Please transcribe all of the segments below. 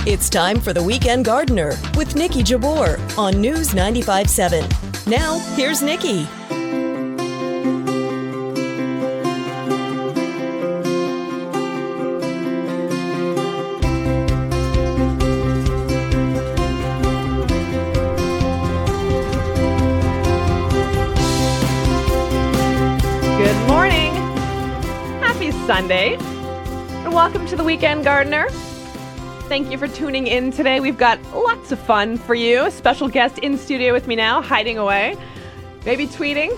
It's time for The Weekend Gardener with Niki Jabbour on News 95.7. Now, here's Niki. Good morning. Happy Sunday. And welcome to The Weekend Gardener. Thank you for tuning in today. We've got lots of fun for you. A special guest in studio with me now, hiding away, maybe tweeting.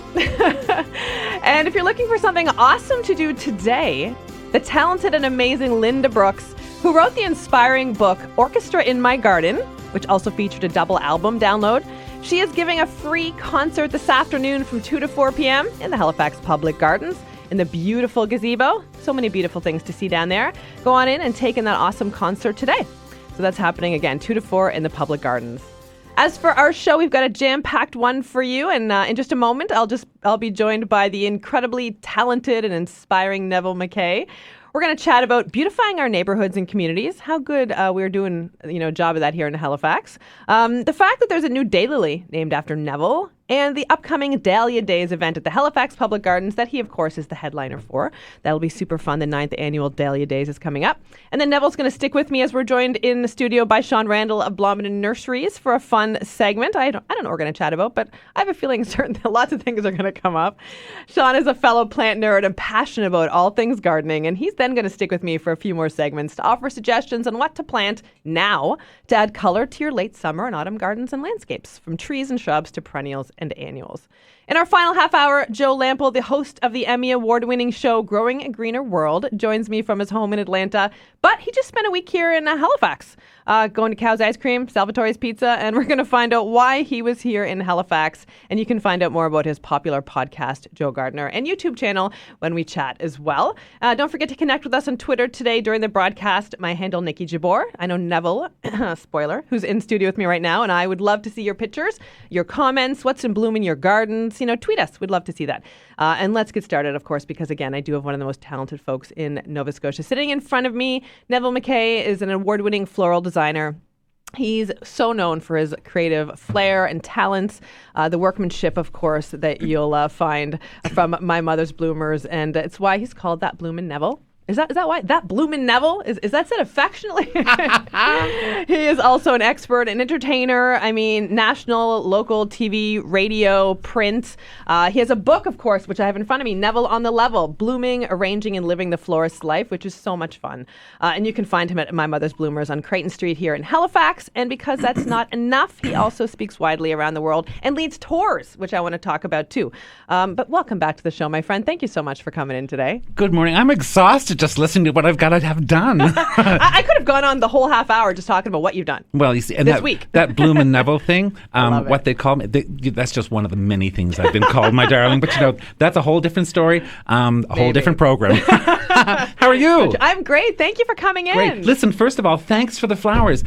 And if you're looking for something awesome to do today, the talented and amazing Linda Brooks, who wrote the inspiring book Orchestra in My Garden, which also featured a double album download, she is giving a free concert this afternoon from 2 to 4 p.m. in the Halifax Public Gardens in the beautiful gazebo. So many beautiful things to see down there. Go on in and take in that awesome concert today. So that's happening again, 2 to 4 in the Public Gardens. As for our show, we've got a jam-packed one for you. And in just a moment, I'll be joined by the incredibly talented and inspiring Neville MacKay. We're going to chat about beautifying our neighborhoods and communities, how good we're doing, a job of that here in Halifax. The fact that there's a new daylily named after Neville, and the upcoming Dahlia Days event at the Halifax Public Gardens that he, of course, is the headliner for. That'll be super fun. The 9th annual Dahlia Days is coming up. And then Neville's going to stick with me as we're joined in the studio by Sean Randall of Blomidon Nurseries for a fun segment. I don't know what we're going to chat about, but I have a feeling lots of things are going to come up. Sean is a fellow plant nerd and passionate about all things gardening, and he's then going to stick with me for a few more segments to offer suggestions on what to plant now to add color to your late summer and autumn gardens and landscapes, from trees and shrubs to perennials and annuals. In our final half hour, Joe Lample, the host of the Emmy Award-winning show Growing a Greener World, joins me from his home in Atlanta, but he just spent a week here in Halifax, going to Cow's Ice Cream, Salvatore's Pizza, and we're going to find out why he was here in Halifax, and you can find out more about his popular podcast, Joe Gardener, and YouTube channel when we chat as well. Don't forget to connect with us on Twitter today during the broadcast. My handle, Niki Jabbour. I know Neville, spoiler, who's in studio with me right now, and I would love to see your pictures, your comments, what's in bloom in your gardens. Tweet us. We'd love to see that. And let's get started, of course, because, again, I do have one of the most talented folks in Nova Scotia sitting in front of me. Neville MacKay is an award-winning floral designer. He's so known for his creative flair and talents, the workmanship, of course, that you'll find from My Mother's Bloomers, and it's why he's called That Bloomin' Neville. Is that why? That Bloomin' Neville? Is that said affectionately? He is also an expert, an entertainer. National, local TV, radio, print. He has a book, of course, which I have in front of me, Neville on the Level, Blooming, Arranging, and Living the Florist's Life, which is so much fun. And you can find him at My Mother's Bloomers on Creighton Street here in Halifax. And because that's not enough, he also speaks widely around the world and leads tours, which I want to talk about too. But welcome back to the show, my friend. Thank you so much for coming in today. Good morning. I'm exhausted just listening to what I've got to have done. I could have gone on the whole half hour just talking about what you've done. Well, you see, and this week. That Bloom and Neville thing, what they call me, that's just one of the many things I've been called, my darling. But that's a whole different story, whole different program. How are you? I'm great. Thank you for coming in. Great. Listen, first of all, thanks for the flowers.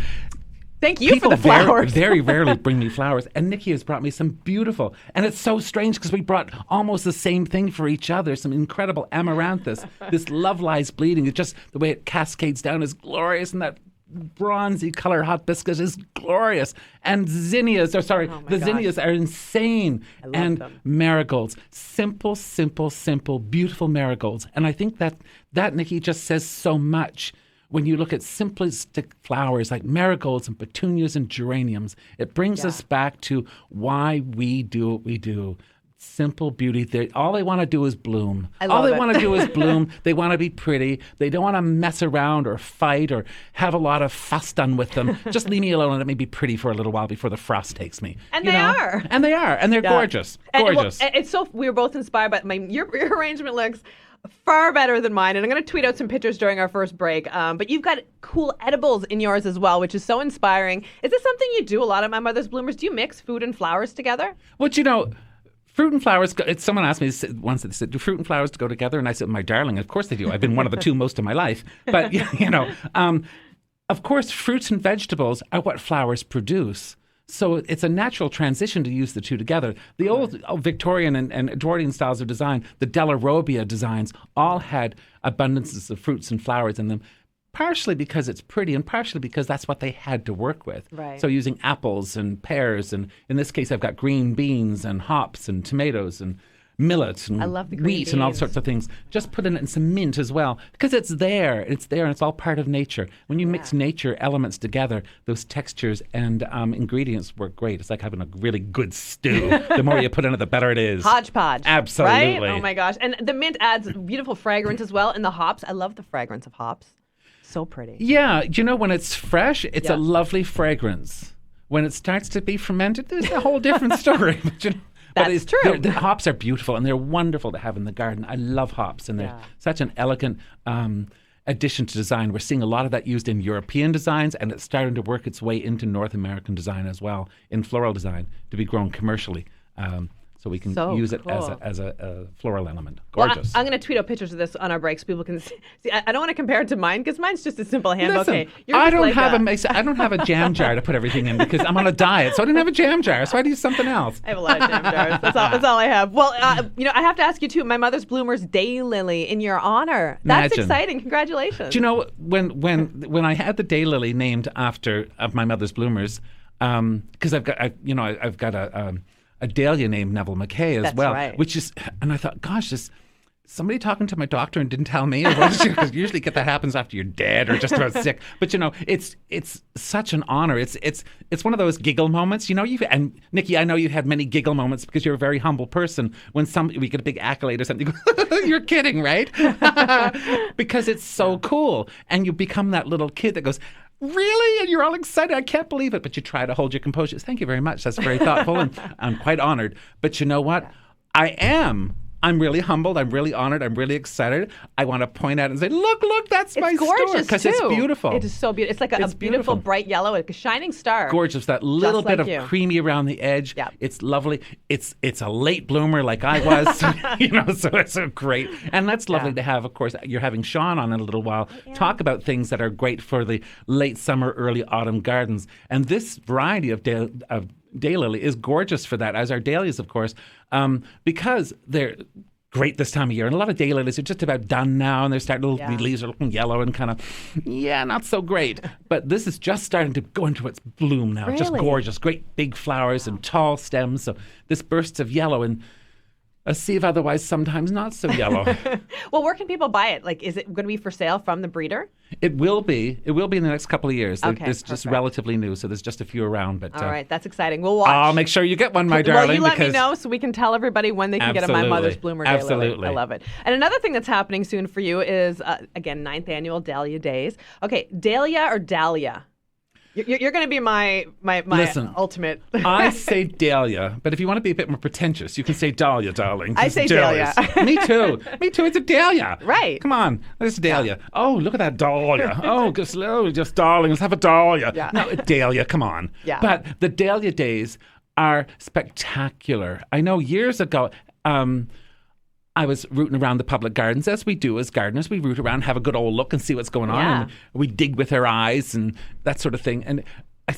Thank you for the flowers. Very rarely bring me flowers. And Niki has brought me some beautiful. And it's so strange because we brought almost the same thing for each other. Some incredible amaranthus. This Love Lies Bleeding. It's just the way it cascades down is glorious. And that bronzy color hot biscuit is glorious. And zinnias, zinnias are insane. I love them. Marigolds. Simple, beautiful marigolds. And I think that Niki just says so much. When you look at simplistic flowers like marigolds and petunias and geraniums, it brings us back to why we do what we do. Simple beauty. All they want to do is bloom. All they want to do is bloom. They want to be pretty. They don't want to mess around or fight or have a lot of fuss done with them. Just leave me alone and let me be pretty for a little while before the frost takes me. And they are. And they are. And they're gorgeous. Gorgeous. It's so, we were both inspired by your arrangement looks far better than mine, and I'm going to tweet out some pictures during our first break. But you've got cool edibles in yours as well, which is so inspiring. Is this something you do a lot at My Mother's Bloomers? Do you mix food and flowers together? Well, fruit and flowers, someone asked me once, they said, do fruit and flowers go together? And I said, my darling, of course they do. I've been one of the two most of my life. But, of course, fruits and vegetables are what flowers produce. So it's a natural transition to use the two together. The old Victorian and Edwardian styles of design, the Della Robbia designs, all had abundances of fruits and flowers in them. partially because it's pretty and partially because that's what they had to work with. Right. So using apples and pears, and in this case, I've got green beans and hops and tomatoes and millet and I love the green wheat and all beans. sorts of things. Just put in it some mint as well because it's there. It's there and it's all part of nature. When you mix nature elements together, those textures and ingredients work great. It's like having a really good stew. The more you put in it, the better it is. Hodgepodge. Absolutely. Right? Oh my gosh. And the mint adds beautiful fragrance as well. And the hops, I love the fragrance of hops. So pretty. Yeah, you know, when it's fresh, it's Yeah. a lovely fragrance. When it starts to be fermented, there's a whole different story. But, you know, That's true. The hops are beautiful and they're wonderful to have in the garden. I love hops and they're such an elegant addition to design. We're seeing a lot of that used in European designs, and it's starting to work its way into North American design as well, in floral design, to be grown commercially. So we can use it as a floral element. Gorgeous. Well, I'm going to tweet out pictures of this on our break so people can see. I don't want to compare it to mine because mine's just a simple hand bouquet. Listen, I don't have a jam jar to put everything in because I'm on a diet, so I didn't have a jam jar, so I had to use something else. I have a lot of jam jars. That's all I have. Well, I have to ask you too. My mother's bloomers daylily in your honor. That's Imagine. Exciting. Congratulations. Do you know when I had the daylily named after my mother's bloomers, because I've got a dahlia named Neville MacKay as That's well, right. which is, and I thought, gosh, is somebody talking to my doctor and didn't tell me? Because usually that happens after you're dead or just about sick. But you know, it's such an honor. It's one of those giggle moments. You know, and Niki, I know you had many giggle moments because you're a very humble person. When we get a big accolade or something, you go, you're kidding, right? Because it's so cool, and you become that little kid that goes, really? And you're all excited. I can't believe it. But you try to hold your composure. Thank you very much. That's very thoughtful. And I'm quite honored. But you know what? I'm really humbled. I'm really honored. I'm really excited. I want to point out and say, look, that's my store. It's gorgeous, because too. it's beautiful. It is so beautiful. It's like a beautiful, beautiful, bright yellow, like a shining star. Gorgeous. That little bit like of you. creamy around the edge. Yep. It's lovely. It's a late bloomer like I was. So it's so great. And that's lovely to have. Of course, you're having Sean on in a little while. Talk about things that are great for the late summer, early autumn gardens. And this variety of daylily is gorgeous for that, as are dahlias, of course, because they're great this time of year. And a lot of daylilies are just about done now, and they're starting to, the leaves are looking yellow and kind of, not so great. But this is just starting to go into its bloom now. Really? Just gorgeous. Great big flowers and tall stems. So this bursts of yellow and a sea of otherwise sometimes not so yellow. Well, where can people buy it? Like, is it going to be for sale from the breeder? It will be. It will be in the next couple of years. Okay, It's just perfect. relatively new, so there's just a few around. But All right, that's exciting. We'll watch. I'll make sure you get one, my darling. Well, you let me because know so we can tell everybody when they can get a My Mother's Bloomer Day. Absolutely. I love it. And another thing that's happening soon for you is, again, 9th annual Dahlia Days. Okay, Dahlia or Dahlia? You're going to be my Listen, ultimate. I say Dahlia, but if you want to be a bit more pretentious, you can say Dahlia, darling. I say Dahlia. Me too. It's a Dahlia. Right. Come on, it's a Dahlia. Oh, look at that Dahlia. Oh, go slow, just darling. Let's have a Dahlia. Yeah. No, Dahlia. Come on. Yeah. But the Dahlia Days are spectacular. I know years ago. I was rooting around the public gardens, as we do as gardeners. We root around, have a good old look and see what's going on. Yeah. And we dig with our eyes and that sort of thing. And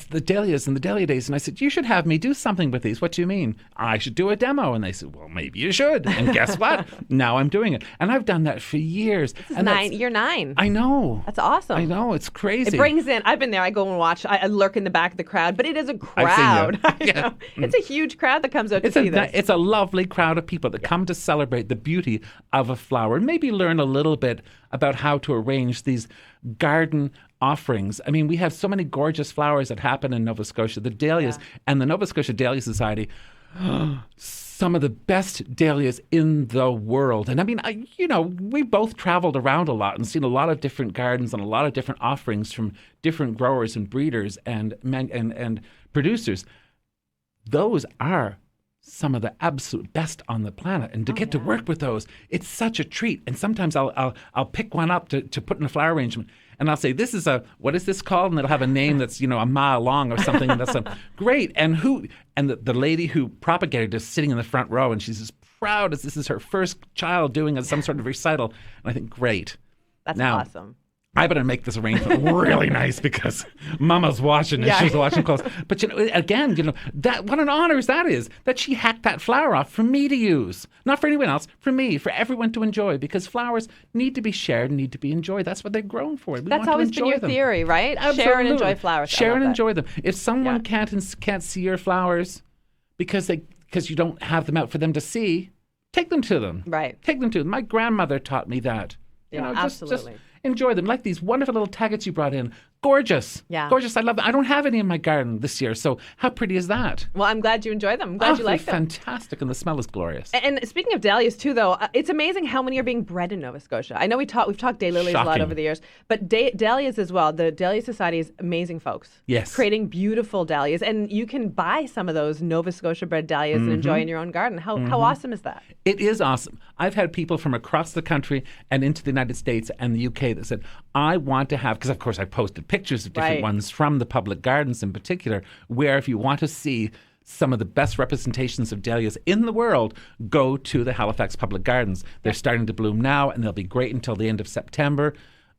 the Dahlias and the Dahlia Days, and I said, you should have me do something with these. What do you mean? I should do a demo. And they said, well, maybe you should. And guess what? Now I'm doing it. And I've done that for years. You're 9. I know. That's awesome. I know. It's crazy. It brings in, I've been there, I go and watch, I lurk in the back of the crowd, but it is a crowd. I've seen you. I know. It's a huge crowd that comes out to It's see this. It's a lovely crowd of people that come to celebrate the beauty of a flower and maybe learn a little bit about how to arrange these garden offerings. I mean, we have so many gorgeous flowers that happen in Nova Scotia. The dahlias and the Nova Scotia Dahlia Society, some of the best dahlias in the world. And I mean, we both traveled around a lot and seen a lot of different gardens and a lot of different offerings from different growers and breeders and producers. Those are some of the absolute best on the planet, and to get to work with those, it's such a treat. And sometimes I'll pick one up to put in a flower arrangement, and I'll say, this is what is this called? And it'll have a name that's a mile long or something. And that's great. And the lady who propagated is sitting in the front row, and she's as proud as this is her first child doing some sort of recital. And I think, great. That's now, awesome. I better make this arrangement really nice because Mama's watching and she's washing clothes. But again, that what an honor that is that she hacked that flower off for me to use, not for anyone else, for me, for everyone to enjoy. Because flowers need to be shared, need to be enjoyed. That's what they've grown for. That's always been your theory, right? Absolutely. Share and enjoy flowers. Share and enjoy them. If someone can't see your flowers because you don't have them out for them to see, take them to them. Right. Take them to them. My grandmother taught me that. Absolutely. Just enjoy them. Like these wonderful little taggets you brought in. Gorgeous. Yeah. Gorgeous. I love them. I don't have any in my garden this year, so how pretty is that? Well, I'm glad you enjoy them. I'm glad you like them. Fantastic, and the smell is glorious. And speaking of dahlias too, though, it's amazing how many are being bred in Nova Scotia. I know we've talked daylilies a lot over the years, but dahlias as well. The Dahlia Society is amazing folks. Yes. Creating beautiful dahlias, and you can buy some of those Nova Scotia bred dahlias and enjoy in your own garden. How awesome is that? It is awesome. I've had people from across the country and into the United States and the UK that said, I want to have, because of course I posted pictures of different ones from the public gardens in particular, where if you want to see some of the best representations of dahlias in the world, go to the Halifax Public Gardens. They're starting to bloom now, and they'll be great until the end of September.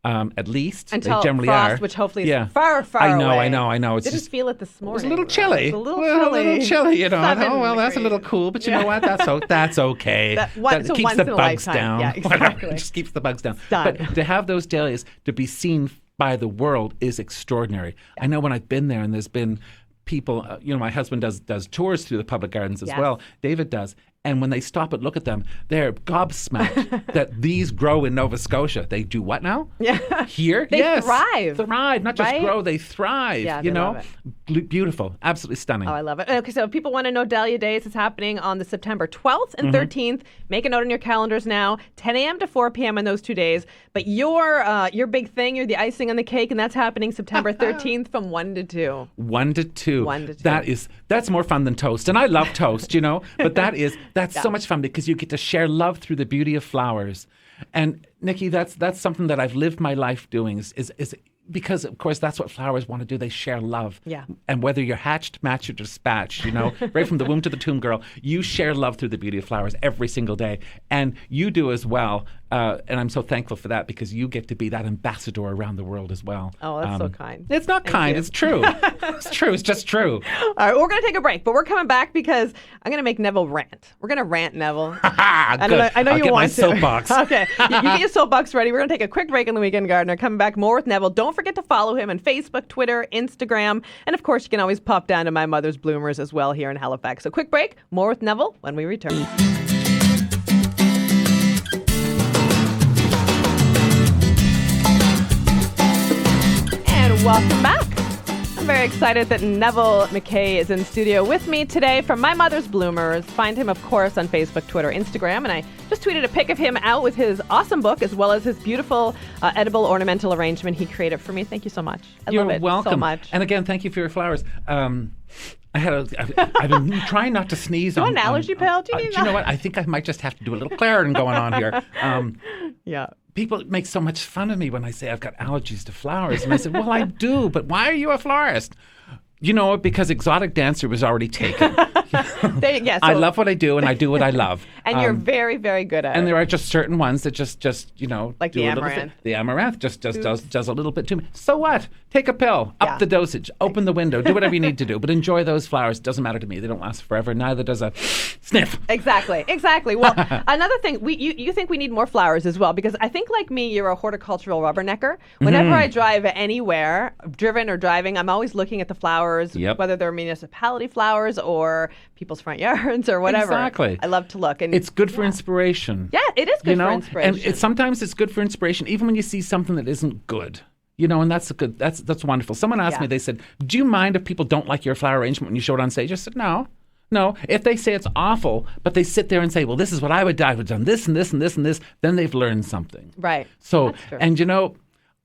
At least until they generally frost, are. which hopefully is far away. I know. It's just feel it this morning. It was a little chilly. It was a little chilly. I thought, that's a little cool, but you know what? That's okay. That keeps the bugs down. Yeah, exactly. It just keeps the bugs down. But to have those dahlias to be seen by the world is extraordinary. I know when I've been there, and there's been people. My husband does tours through the public gardens as well. David does. And when they stop and look at them, they're gobsmacked that these grow in Nova Scotia. They do what now? Yeah. Here? They thrive. Thrive. Not just grow, they thrive. Yeah, love it. Beautiful. Absolutely stunning. Oh, I love it. Okay, so if people want to know Dahlia Days, it's happening on the September 12th and 13th. Make a note on your calendars now, 10 a.m. to 4 p.m. on those 2 days. But your big thing, you're the icing on the cake, and that's happening September 13th from 1 to 2. 1 to 2. 1 to 2. That's more fun than toast. And I love toast, but that's so much fun because you get to share love through the beauty of flowers. And Niki, that's something that I've lived my life doing is because, of course, that's what flowers want to do. They share love. Yeah. And whether you're hatched, matched, or dispatched, right from the womb to the tomb, girl, you share love through the beauty of flowers every single day. And you do as well. And I'm so thankful for that because you get to be that ambassador around the world as well. Oh, that's so kind. It's not kind. It's true. It's true. It's just true. All right, we're going to take a break, but we're coming back because I'm going to make Neville rant. We're going to rant, Neville. I know I'll you want my to. Soapbox. Okay. You get your soapbox ready. We're going to take a quick break on the Weekend Gardener. Coming back more with Neville. Don't forget to follow him on Facebook, Twitter, Instagram, and of course, you can always pop down to My Mother's Bloomers as well here in Halifax. So quick break. More with Neville when we return. Welcome back. I'm very excited that Neville MacKay is in studio with me today from My Mother's Bloomers. Find him, of course, on Facebook, Twitter, Instagram. And I just tweeted a pic of him out with his awesome book as well as his beautiful edible ornamental arrangement he created for me. Thank you so much. You're love it welcome. so much. And again, thank you for your flowers. I've been trying not to sneeze. Do you want an allergy pill? Do you know what? I think I might just have to do a little clearing going on here. Yeah. People make so much fun of me when I say I've got allergies to flowers. And I said, well, I do, but why are you a florist? Because Exotic Dancer was already taken. I love what I do, and I do what I love. And you're very, very good at it. And there are just certain ones that just like do the a amaranth. Little the amaranth just does a little bit too much. So what? Take a pill, up the dosage, open the window, do whatever you need to do, but enjoy those flowers. It doesn't matter to me. They don't last forever. Neither does a sniff. Exactly. Well, another thing, you think we need more flowers as well, because I think like me, you're a horticultural rubbernecker. Whenever I drive anywhere, driven or driving, I'm always looking at the flowers, whether they're municipality flowers or people's front yards or whatever. Exactly. I love to look. And it's good for inspiration. Yeah, it is good for inspiration. And sometimes it's good for inspiration, even when you see something that isn't good. And that's wonderful. Someone asked me, they said, do you mind if people don't like your flower arrangement when you show it on stage? I said, no. If they say it's awful, but they sit there and say, well, this is what I would have done, this and this and this and this, then they've learned something. Right. So, and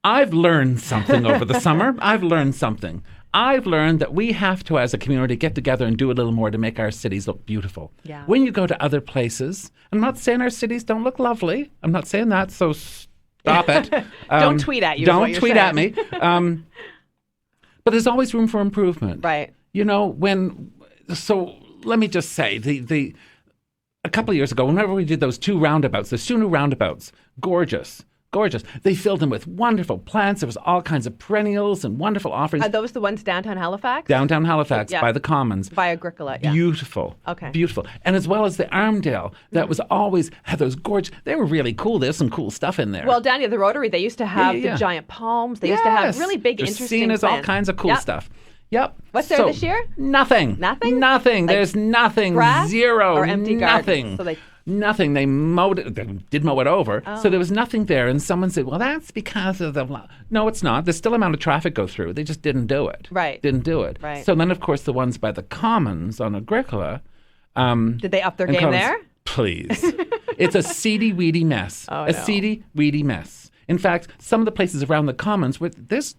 I've learned something over the summer. I've learned that we have to, as a community, get together and do a little more to make our cities look beautiful. Yeah. When you go to other places, I'm not saying our cities don't look lovely. I'm not saying that, so stop it. Don't tweet at you. Don't tweet at me. But there's always room for improvement. Right. So let me just say, a couple of years ago, whenever we did those two new roundabouts, gorgeous. gorgeous. They filled them with wonderful plants. There was all kinds of perennials and wonderful offerings. Are those the ones downtown Halifax? Downtown Halifax, Yeah. by the Commons. By Agricola, yeah. Beautiful. Okay. Beautiful. And as well as the Armdale, that was always, had those gorgeous, they were really cool. There's some cool stuff in there. Well, down near the Rotary, they used to have Yeah. the giant palms. They used to have really big, interesting There's all plants. kinds of cool Yep. stuff. Yep. What's there this year? Nothing. Nothing? Nothing. Like There's nothing. grass Zero. or empty nothing. gardens? So they- Nothing. They mowed it. They did mow it over. Oh. So there was nothing there. And someone said, well, that's because of the... No, it's not. There's still amount of traffic go through. They just didn't do it. Right. Didn't do it. Right. So then, of course, the ones by the Commons on Agricola... Did they up their and game Commons- there? Please. It's a seedy, weedy mess. Oh, a no. seedy, weedy mess. In fact, some of the places around the Commons, where there's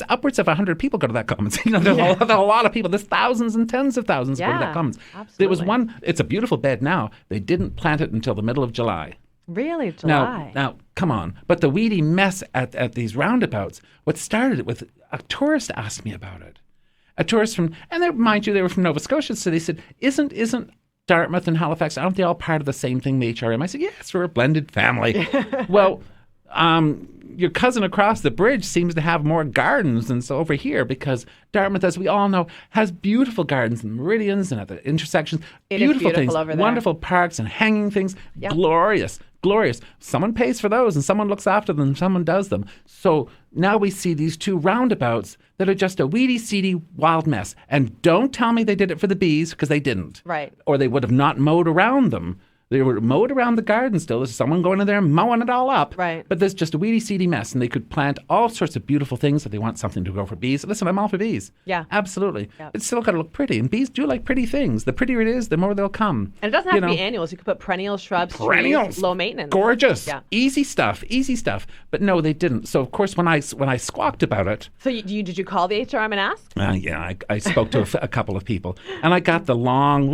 upwards of 100 people go to that Commons. There's a lot of people. There's thousands and tens of thousands go to Yeah, that Commons. absolutely. There was one, it's a beautiful bed now. They didn't plant it until the middle of July. Really? July? Now, come on. But the weedy mess at these roundabouts, what started it with, a tourist asked me about it. A tourist from, and they, mind you, they were from Nova Scotia, so they said, isn't Dartmouth and Halifax, aren't they all part of the same thing, the HRM? I said, yes, we're a blended family. Well, your cousin across the bridge seems to have more gardens than so over here, because Dartmouth, as we all know, has beautiful gardens and meridians and at the intersections. It is beautiful things, over there. wonderful parks and hanging things. Yep. Glorious. Someone pays for those and someone looks after them, someone does them. So now we see these two roundabouts that are just a weedy, seedy, wild mess. And don't tell me they did it for the bees, because they didn't. Right. Or they would have not mowed around them. They were mowed around the garden still. There's someone going in there and mowing it all up. Right. But there's just a weedy, seedy mess. And they could plant all sorts of beautiful things if they want something to grow for bees. Listen, I'm all for bees. Yeah. Absolutely. Yep. It's still got to look pretty. And bees do like pretty things. The prettier it is, the more they'll come. And it doesn't have to be annuals. You could put perennials, shrubs, Perennials. trees, low maintenance. Gorgeous. Yeah. Easy stuff. But no, they didn't. So, of course, when I squawked about it, So did you call the HRM and ask? I spoke to a couple of people. And I got the long.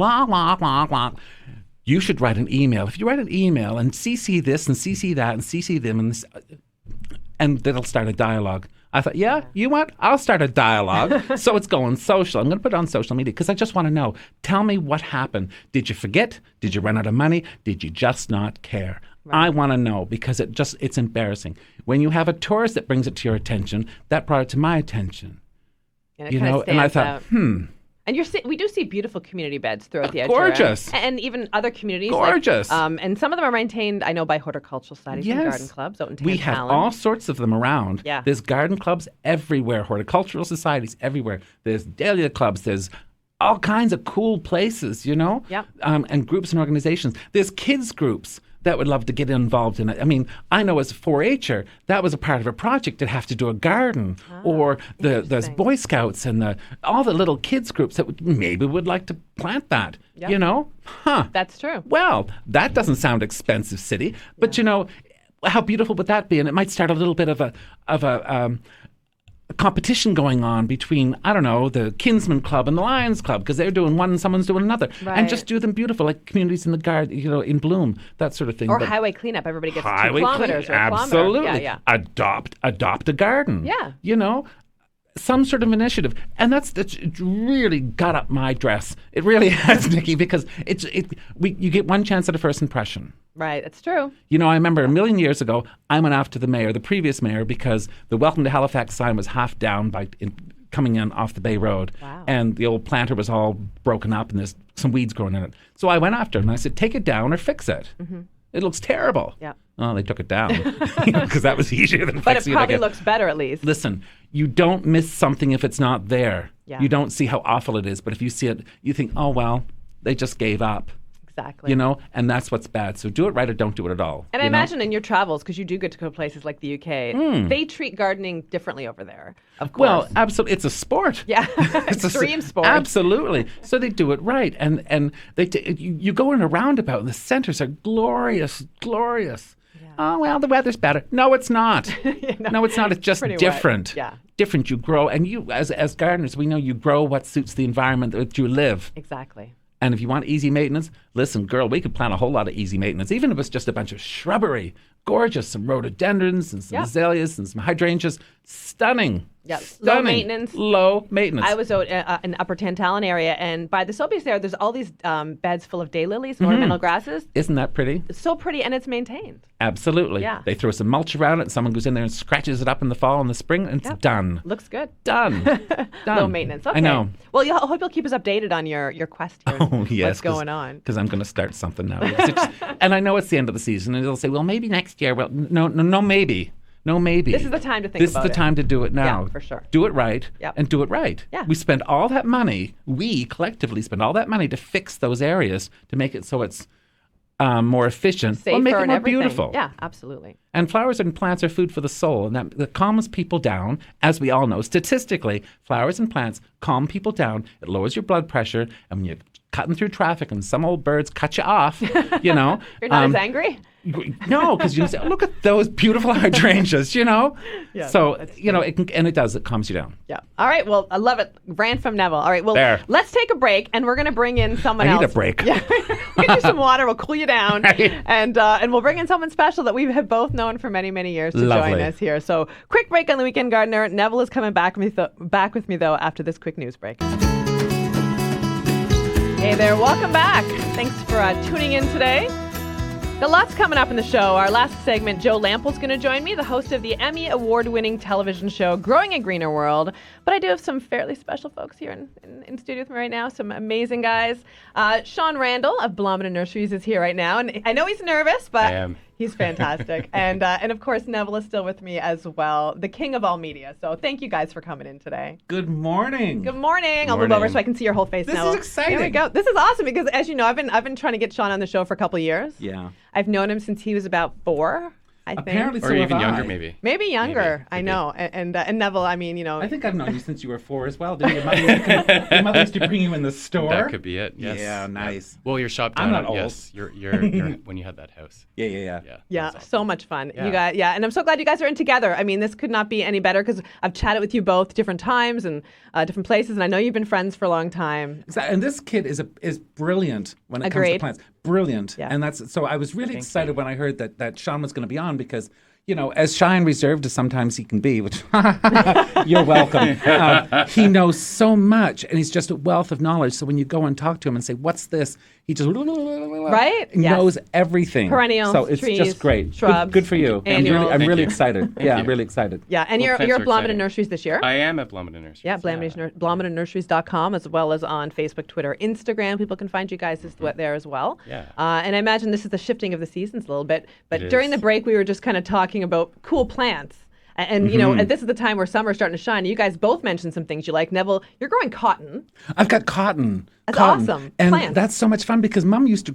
You should write an email. If you write an email and CC this and CC that and CC them, and that'll start a dialogue. I thought, you what? I'll start a dialogue. So it's going social. I'm going to put it on social media because I just want to know. Tell me what happened. Did you forget? Did you run out of money? Did you just not care? Right. I want to know, because it's embarrassing. When you have a tourist that brings it to your attention, that brought it to my attention. And it kind of stands and I thought, out. And we do see beautiful community beds throughout the HRM. Gorgeous. And even other communities. Gorgeous. And some of them are maintained, I know, by horticultural societies and garden clubs out in We have Tantallon. all sorts of them around. Yeah. There's garden clubs everywhere, horticultural societies everywhere. There's Dahlia clubs. There's all kinds of cool places, Yep. And groups and organizations. There's kids groups that would love to get involved in it. I mean, I know as a 4-H'er, that was a part of a project to have to do a garden, or there's Boy Scouts and all the little kids groups that maybe would like to plant that, That's true. Well, that doesn't sound expensive, city, but how beautiful would that be? And it might start a little bit of a competition going on between, I don't know, the Kinsman Club and the Lions Club, because they're doing one and someone's doing another. Right. And just do them beautiful, like communities in the garden, in bloom, that sort of thing. Or But highway cleanup. Everybody gets 2 highway kilometers clean- or a absolutely. kilometer. Yeah. Adopt a garden. Yeah. Some sort of initiative. And that's really got up my dress. It really has, Nikki, because you get one chance at a first impression. Right, that's true. I remember a million years ago, I went after the previous mayor, because the Welcome to Halifax sign was half down coming in off the Bay Road. Wow. And the old planter was all broken up and there's some weeds growing in it. So I went after him and I said, take it down or fix it. Mm-hmm. It looks terrible. Yeah. Oh, they took it down because that was easier than But it fixing probably again. looks better at least. Listen, you don't miss something if it's not there. Yeah. You don't see how awful it is. But if you see it, you think, oh, well, they just gave up. Exactly. And that's what's bad. So do it right or don't do it at all. And I imagine in your travels, because you do get to go to places like the UK, they treat gardening differently over there, of course. Well, absolutely. It's a sport. Yeah, It's extreme sport. Absolutely. So they do it right. And you go in a roundabout and the centers are glorious, glorious. Yeah. Oh, well, the weather's better. No, it's not. No, it's not. It's just different. Wet. Yeah. Different. You grow. And you, as gardeners, we know you grow what suits the environment that you live. Exactly. And if you want easy maintenance, listen, girl, we could plant a whole lot of easy maintenance, even if it's just a bunch of shrubbery. Gorgeous, some rhododendrons and some azaleas and some hydrangeas. Stunning. Yeah, Stunning. low maintenance. Low maintenance. I was out in the Upper Tantallon area, and by the Sobeys there's all these beds full of daylilies and ornamental grasses. Isn't that pretty? It's so pretty, and it's maintained. Absolutely. Yeah. They throw some mulch around it, and someone goes in there and scratches it up in the fall and the spring, and it's done. Looks good. Done. Done. Low maintenance. Okay. I know. Well, I hope you'll keep us updated on your quest here. Oh, yes. What's going on? Because I'm going to start something now. And I know it's the end of the season, and they'll say, well, maybe next year. Well, no, maybe. No, maybe. This is the time to think This about is the time to do it now. Yeah, for sure. Do it right Yep. and do it right. Yeah. We spend all that money, we collectively spend all that money to fix those areas to make it so it's more efficient. Safer make it and more everything. beautiful. Yeah, absolutely. And flowers and plants are food for the soul, and that calms people down. As we all know, statistically, flowers and plants calm people down. It lowers your blood pressure, and when you're cutting through traffic and some old birds cut you off, You're not as angry? No, because you say, oh, look at those beautiful hydrangeas, Yeah, so, that's it calms you down. Yeah. All right. Well, I love it. Rant from Neville. All right. Well, There. let's take a break, and we're going to bring in someone I else. need a break. Yeah. We'll get you some water. We'll cool you down. And we'll bring in someone special that we have both known for many, many years to Lovely. join us here. So quick break on the Weekend Gardener. Neville is coming back with me, though, after this quick news break. Hey there. Welcome back. Thanks for tuning in today. Got lots coming up in the show. Our last segment, Joe Lample's going to join me, the host of the Emmy Award-winning television show Growing a Greener World. But I do have some fairly special folks here in studio with me right now, some amazing guys. Sean Randall of Blomidon Nurseries is here right now. And I know he's nervous, but I am. He's fantastic. And of course, Neville is still with me as well, the king of all media. So thank you guys for coming in today. Good morning. Good morning. I'll move over so I can see your whole face This now. is exciting. Here we go. This is awesome because, as you know, I've been trying to get Sean on the show for a couple of years. Yeah. I've known him since he was about 4, I think. Apparently Or so even have younger, I. maybe. Maybe younger. Maybe. I know. And Neville, I mean, I think I've known you since you were 4 as well. Didn't your mother used to bring you in the store? That could be it. Yes. Yeah, nice. Well, your shop I'm down. not old. Yes, you're when you had that house. Yeah. Yeah. Yeah, that was so awesome. much fun. Yeah. You guys, and I'm so glad you guys are in together. I mean, this could not be any better because I've chatted with you both different times and different places, and I know you've been friends for a long time. Exactly. And this kid is brilliant when it comes Agreed. to plants. Brilliant. Yeah. And that's so I was really excited when I heard that Sean was going to be on because, as shy and reserved as sometimes he can be, which you're welcome. He knows so much, and he's just a wealth of knowledge. So when you go and talk to him and say, "What's this?" He just Right? Yes. knows everything. Perennials, so it's trees, just great. shrubs, Good for you. annuals. I'm Thank really you. excited. Thank I'm you. really excited. Yeah, and Well, you're plants at are Blomidon exciting. Nurseries this year. I am at Blomidon Nurseries. Yeah, blomidonnurseries.com as well as on Facebook, Twitter, Instagram. People can find you guys there as well. Yeah. And I imagine this is the shifting of the seasons a little bit. But It during is. the break, we were just kind of talking about cool plants. And this is the time where summer's starting to shine. You guys both mentioned some things you like. Neville, you're growing cotton. I've got cotton. That's Cotton. awesome. And Plants. that's so much fun because my mom used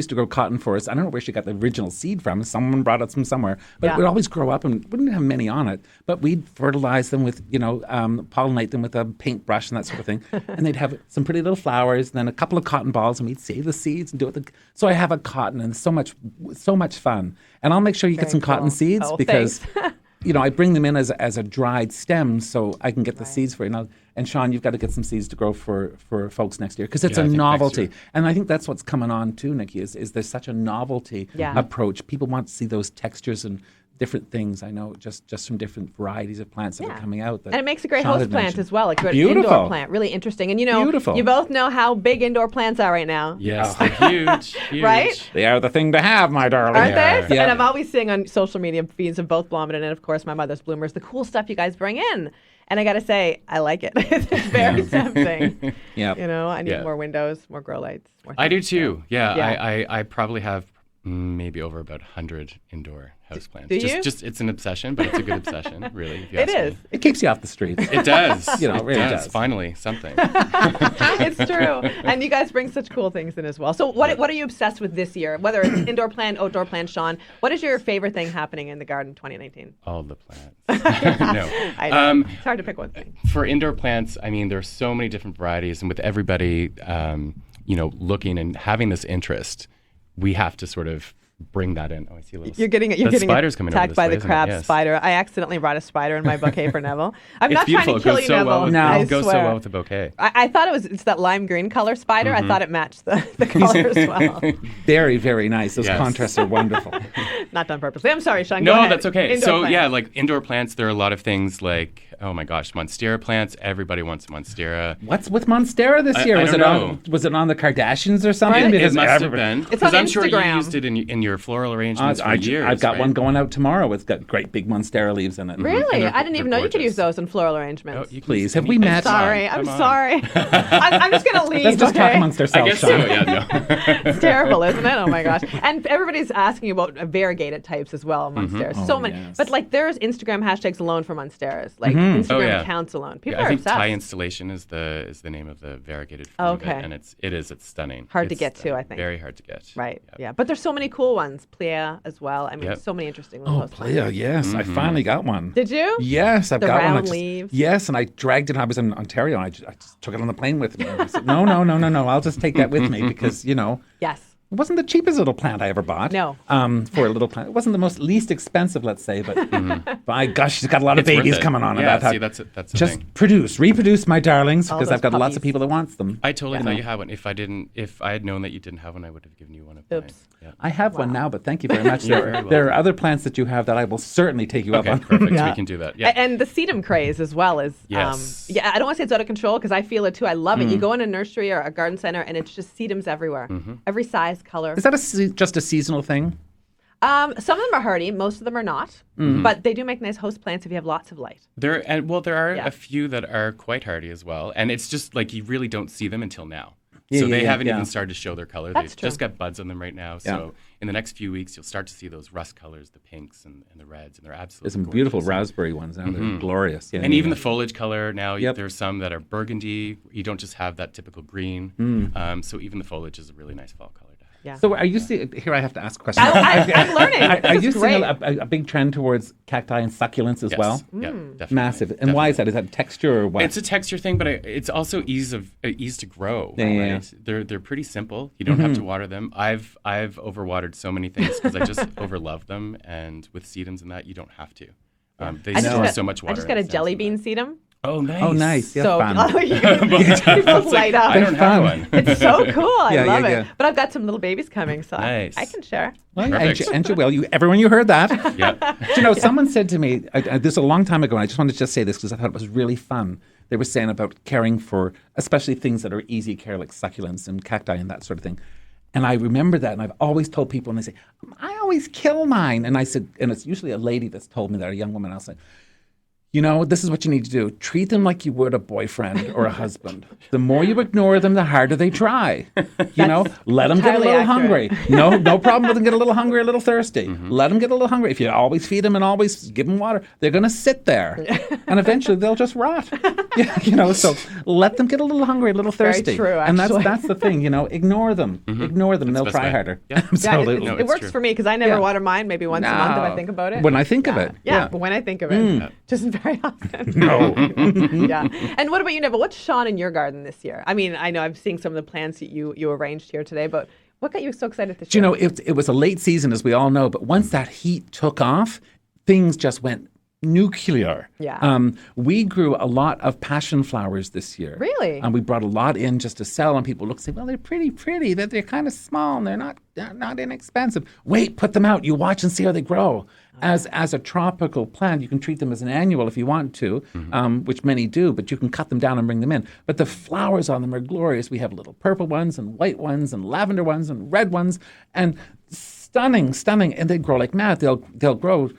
to grow cotton for us. I don't know where she got the original seed from. Someone brought it from somewhere. But it would always grow up and wouldn't have many on it. But we'd fertilize them with, pollinate them with a paintbrush and that sort of thing. And they'd have some pretty little flowers and then a couple of cotton balls and we'd save the seeds and do it. So I have a cotton and so much fun. And I'll make sure you get some cotton seeds Oh, because... thanks. I bring them in as a dried stem so I can get the seeds for you. And Sean, you've got to get some seeds to grow for folks next year because it's Yeah, I a think next novelty. year. And I think that's what's coming on too, Niki, is there's such a novelty approach. People want to see those textures and different things. I know just from different varieties of plants that are coming out. That And it makes a great Sean house had plant mentioned. as well, like an Beautiful. indoor plant. Really interesting. And Beautiful. you both know how big indoor plants are right now. Yes, they're huge. Huge. Right? They are the thing to have, my darling. Aren't they? Yeah. And I'm always seeing on social media feeds of both Blomidon and, of course, my mother's bloomers, the cool stuff you guys bring in. And I got to say, I like it. It's very tempting. Yeah. I need Yeah. more windows, more grow lights. More I do things. too. Yeah. Yeah. I probably have maybe over about 100 indoor houseplants. do you? Just it's an obsession, but it's a good obsession, really. If you It ask is. me. It keeps you off the streets. It does. It really does. does. Finally, something. It's true. And you guys bring such cool things in as well. So what are you obsessed with this year? Whether it's indoor plant, outdoor plant, Sean, what is your favorite thing happening in the garden 2019? All the plants. No. I know. It's hard to pick one thing. For indoor plants, I mean, there's so many different varieties, and with everybody, looking and having this interest, we have to sort of bring that in. Oh, I see a little. You're getting spiders coming over attacked this by way, the isn't it? crab Yes. spider. I accidentally brought a spider in my bouquet for Neville. I'm It's not beautiful. trying to kill It goes you, so Neville. well with, No. I it goes so swear. well with the bouquet. I thought it's that lime green color spider. I thought it matched the color as well. Very, very nice. Those Yes. contrasts are wonderful. Not done purposely. I'm sorry, Sean. Go No, ahead. that's okay. Indoor So plants. yeah, like indoor plants, there are a lot of things like, oh my gosh, monstera plants. Everybody wants a monstera. What's with Monstera this year? I was don't it know. was it on the Kardashians or something? Right. It Because must have everybody- been. It's on I'm sure Instagram. you used it in your floral arrangements for years. I've got right? one going out tomorrow. It's got great big Monstera leaves in it. Really? And they're- I didn't even know they're you could use gorgeous. those in floral arrangements. Oh, you can Please, use have we any- met? Sorry. Come I'm on. sorry. I'm just going to leave. Let's just okay? talk amongst I ourselves, guess so. Sean. Yeah, no. It's terrible, isn't it? Oh my gosh. And everybody's asking about variegated types as well, monsteras. So Oh, many. yes. But like there's Instagram hashtags alone for monsteras. Like Instagram Oh, yeah. accounts alone. People Yeah, I are think obsessed. Thai installation is the name of the variegated form of it, Okay. and it's stunning. Hard to It's get to, I think. Very hard to get. Right. Yep. Yeah. But there's so many cool ones. Plea as well. I mean, Yep. so many interesting Oh, ones. Playa, yes. I finally got one. Did you? Yes, I've The got one. round leaves? Yes, and I dragged it. I was in Ontario, and I just took it on the plane with me. I said, no. I'll just take that with me because, Yes. it wasn't the cheapest little plant I ever bought. No. For a little plant. It wasn't the least expensive, let's say, but by gosh, she's got a lot of It's worth babies it. coming on. Yeah, and I see, thought, that's the just thing. reproduce, my darlings, All because I've those got lots puppies. of people that wants them. I totally thought you had one. If I had known that you didn't have one, I would have given you one of mine. Oops. Yeah. I have one now, but thank you very much. You're there, very there are other plants that you have that I will certainly take you Okay, up on. perfect. Yeah. We can do that. Yeah. And the sedum craze as well is, Yes. yeah, I don't want to say it's out of control because I feel it too. I love it. You go in a nursery or a garden center and it's just sedums everywhere. Every size, color. Is that just a seasonal thing? Some of them are hardy. Most of them are not. But they do make nice host plants if you have lots of light. There are Yeah. a few that are quite hardy as well, and it's just like you really don't see them until now. Yeah, So yeah, they yeah, haven't yeah. even started to show their color. That's They've true. just got buds on them right now. Yeah. So in the next few weeks, you'll start to see those rust colors, the pinks and the reds, and they're absolutely There's some gorgeous. beautiful raspberry ones now. They're glorious. Yeah, And yeah, even yeah. the foliage color now, Yep. there's some that are burgundy. You don't just have that typical green. So even the foliage is a really nice fall color to have. Yeah. So are you seeing, here I have to ask a question. I'm learning. Are This you is seeing great. a big trend towards cacti and succulents as Yes. well? Yeah, definitely. Massive. And why is that? Is that texture or what? It's a texture thing, but it's also ease to grow. Yeah, yeah, right? They're pretty simple. You don't have to water them. I've overwatered so many things because I just overlove them. And with sedums and that, you don't have to. They I just store got- so much water. I just got a in the jelly stems bean and sedum. that. Oh, nice. Oh, nice. Yeah, So fun. people light up. I don't They're fun. have one. It's so cool. I Yeah, love yeah, it. yeah. But I've got some little babies coming, so Nice. I can share. Well, Perfect. and you will. Everyone, you heard that. Yeah. Someone said to me, this was a long time ago, and I just wanted to just say this because I thought it was really fun. They were saying about caring for, especially things that are easy care, like succulents and cacti and that sort of thing. And I remember that, and I've always told people, and they say, I always kill mine. And I said, and it's usually a lady that's told me that, a young woman, I'll say, this is what you need to do. Treat them like you would a boyfriend or a husband. The more you ignore them, the harder they try. Let them get a entirely little accurate. hungry. No problem with them get a little hungry, a little thirsty. Let them get a little hungry. If you always feed them and always give them water, they're going to sit there. And eventually they'll just rot. So let them get a little hungry, a little very thirsty. true, And actually. that's the thing, ignore them. Ignore them and they'll the best try way. harder. Yeah. Yeah, Absolutely. it it's works true. for me because I never Yeah. water mine. Maybe once a month if I think about it. When I think of it. Yeah, but when I think of it, just very often. No. Yeah. And what about you, Neville? What's Sean in your garden this year? I mean, I know I'm seeing some of the plants that you arranged here today, but what got you so excited this Do year? it was a late season, as we all know, but once that heat took off, things just went nuclear. Yeah. We grew a lot of passion flowers this year. Really? And we brought a lot in just to sell, and people look and say, well, they're pretty, they're kind of small, and they're not inexpensive. Wait, put them out. You watch and see how they grow. As a tropical plant, you can treat them as an annual if you want to, which many do, but you can cut them down and bring them in. But the flowers on them are glorious. We have little purple ones and white ones and lavender ones and red ones, and stunning, and they grow like mad. They'll grow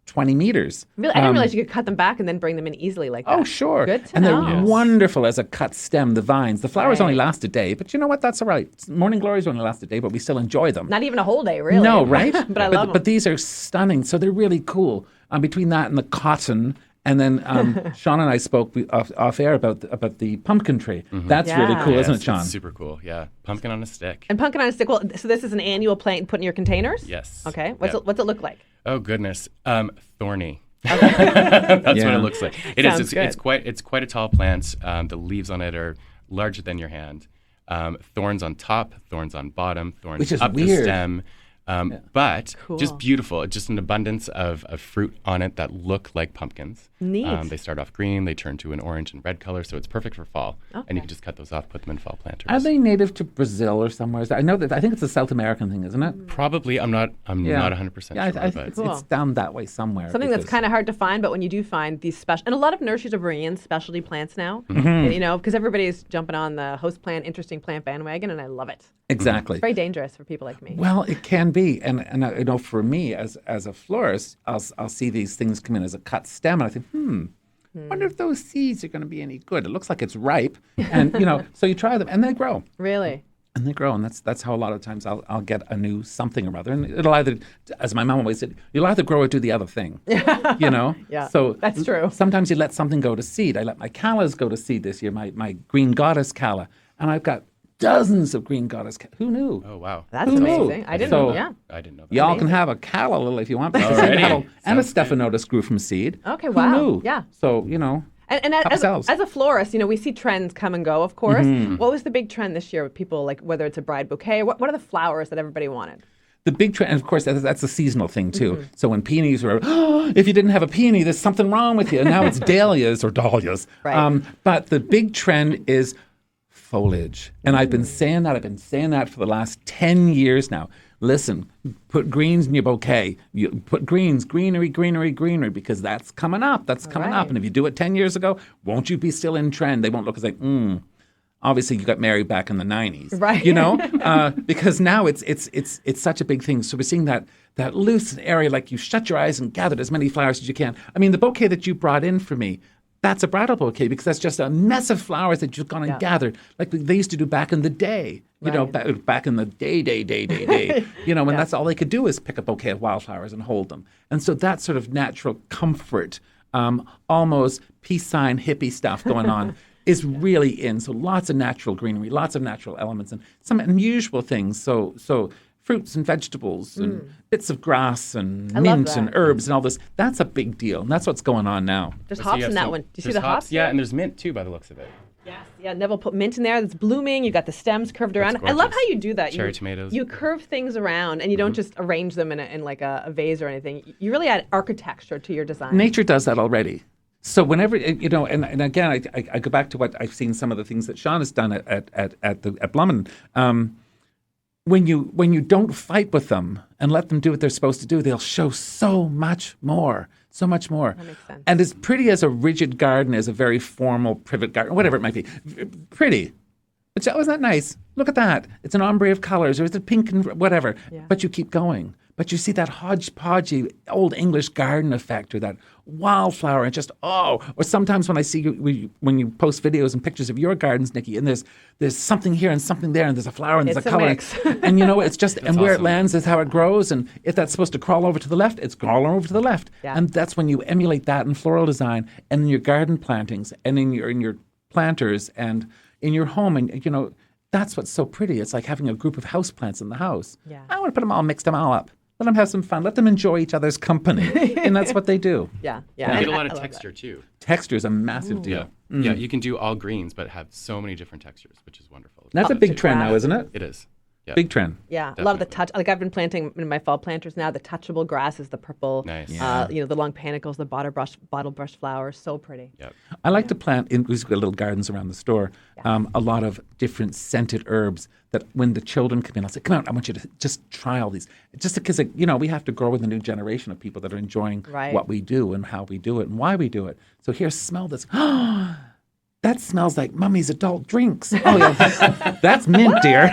20 meters. Really? I didn't realize you could cut them back and then bring them in easily like that. Oh, sure. Good to and know. they're wonderful as a cut stem, the vines. The flowers Right. only last a day, but you know what? That's all right. Morning glories only last a day, but we still enjoy them. Not even a whole day, really. No, right? but I love them. But these are stunning. So they're really cool. Between that and the cotton, and then Sean and I spoke off air about the pumpkin tree. That's really Yeah. cool, Yes, isn't it, Sean? It's super cool. Yeah. Pumpkin on a stick. And pumpkin on a stick. Well, so this is an annual plant you put in your containers? Yes. Okay. Yeah. What's it look like? Oh goodness, thorny. That's what Yeah. it looks like. It Sounds is. good. It's quite a tall plant. The leaves on it are larger than your hand. Thorns on top, thorns on bottom, thorns Which is up the weird. stem. But Cool. just beautiful. Just an abundance of fruit on it that look like pumpkins. Neat. They start off green, they turn to an orange and red color, so it's perfect for fall. Okay. And you can just cut those off, put them in fall planters. Are they native to Brazil or somewhere? I think it's a South American thing, isn't it? Probably. I'm not 100% Yeah, sure. I but think Cool. it's down that way somewhere. Something that's because- kind of hard to find, but when you do find these special, and a lot of nurseries are bringing in specialty plants now, because everybody's jumping on the host plant, interesting plant bandwagon, and I love it. Exactly. It's very dangerous for people like me. Well, it can be, and I know for me as a florist, I'll see these things come in as a cut stem, and I think, wonder if those seeds are going to be any good. It looks like it's ripe, and so you try them, and they grow. Really? And they grow, and that's how a lot of times I'll get a new something or other, and it'll either, as my mom always said, you'll either grow or do the other thing. Yeah, So that's true. Sometimes you let something go to seed. I let my callas go to seed this year, my green goddess calla, and I've got dozens of green goddess. Who knew? Oh, wow. That's Who knew? amazing. I didn't So- know. Yeah. I didn't know that. Y'all can have a calla lily if you want. Because Alrighty. and a Sounds good. stephanotis grew from seed. Okay, Who wow. knew? Yeah. So And Help ourselves. as a florist, we see trends come and go, of course. What was the big trend this year with people, like whether it's a bride bouquet? What are the flowers that everybody wanted? the big trend, and of course, that's a seasonal thing too. So when peonies were, if you didn't have a peony, there's something wrong with you. And now it's dahlias or dahlias. Right. But the big trend is foliage. And I've been saying that for the last 10 years now. Listen, put greens in your bouquet. You put greens, greenery, because that's coming up. That's coming up. Right. And if you do it 10 years ago, won't you be still in trend? They won't look as like, obviously you got married back in the 90s. Right. Because now it's such a big thing. So we're seeing that loose area, like you shut your eyes and gathered as many flowers as you can. I mean, the bouquet that you brought in for me, that's a bridal bouquet because that's just a mess of flowers that you've gone and gathered, like they used to do back in the day. Back in the day. When that's all they could do is pick a bouquet of wildflowers and hold them. And so that sort of natural comfort, almost peace sign hippie stuff going on is really in. So lots of natural greenery, lots of natural elements, and some unusual things. So fruits and vegetables and bits of grass and mint and herbs and all this. That's a big deal. And that's what's going on now. There's hops in that one. Do you see the hops? Yeah, and there's mint too by the looks of it. Yes. Yeah, Neville put mint in there that's blooming. You got the stems curved around. I love how you do that. Cherry tomatoes. You curve things around and you don't just arrange them in like a vase or anything. You really add architecture to your design. Nature does that already. So whenever, and again, I go back to what I've seen some of the things that Sean has done at Blomidon. When you don't fight with them and let them do what they're supposed to do, they'll show so much more. That makes sense. And as pretty as a rigid garden is, a very formal privet garden, whatever it might be, pretty. But wasn't that nice? Look at that. It's an ombre of colors, or it's a pink and whatever. Yeah. But you keep going. But you see that hodgepodgey old English garden effect, or that wildflower, and just or sometimes when I see when you post videos and pictures of your gardens, Niki, and there's something here and something there, and there's a flower and there's a color, mix. and it's just and where awesome. it lands is how it grows, and if that's supposed to crawl over to the left, it's crawling over to the left, and that's when you emulate that in floral design and in your garden plantings and in your planters and in your home, and that's what's so pretty. It's like having a group of house plants in the house. Yeah. I want to put them all, mix them all up. Let them have some fun. Let them enjoy each other's company. And that's what they do. Yeah. You And get a lot I of love texture too. Texture is a massive deal. Yeah, you can do all greens, but have so many different textures, which is wonderful. That's a big trend now, isn't it? It is. Yeah. Big trend. Yeah, I love the touch. Like I've been planting in my fall planters now. The touchable grasses, the purple, Nice. the long panicles, the bottle brush flowers, so pretty. Yep. I like to plant, we've got little gardens around the store, a lot of different scented herbs that when the children come in, I'll say, come on, I want you to just try all these. Just because, we have to grow with a new generation of people that are enjoying what we do and how we do it and why we do it. So here, smell this. That smells like Mummy's adult drinks. Oh, yeah. That's mint, dear.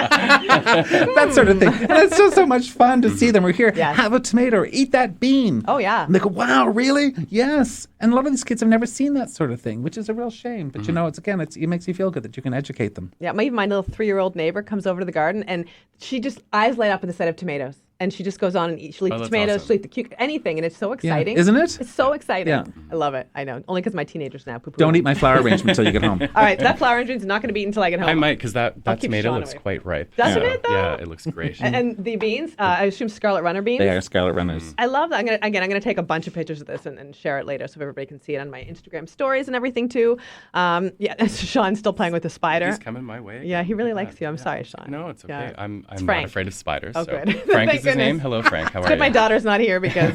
That sort of thing. And it's just so much fun to see them. We're here, have a tomato or eat that bean. Oh, yeah. And they go, wow, really? Yes. And a lot of these kids have never seen that sort of thing, which is a real shame. But, it makes you feel good that you can educate them. Yeah, my little 3-year-old neighbor comes over to the garden and she just eyes light up at the sight of tomatoes. and she just goes on and eats. She'll eat the that's tomatoes, awesome. she'll eat the cucumber, anything, and it's so exciting. Isn't it? It's so exciting. Yeah. I love it. I know. Only because my teenagers now poo-poo. Don't eat my flower arrangement until you get home. All right, that flower arrangement is not going to be eaten until I get home. I might, because that I'll keep tomato Sean looks away. quite ripe. Doesn't So, it, though? Yeah, it looks great. And the beans, I assume Scarlet Runner beans. They are scarlet runners. I love that. I'm gonna take a bunch of pictures of this and share it later so everybody can see it on my Instagram stories and everything too. Sean's still playing with the spider. He's coming my way. Yeah, he really Look at likes that. you. I'm sorry, Sean. No, it's okay. Yeah. I'm It's not Frank. afraid of spiders. Oh, so. good. Frank Thank is his name. goodness. Hello, Frank. How are Good, you? my daughter's not here because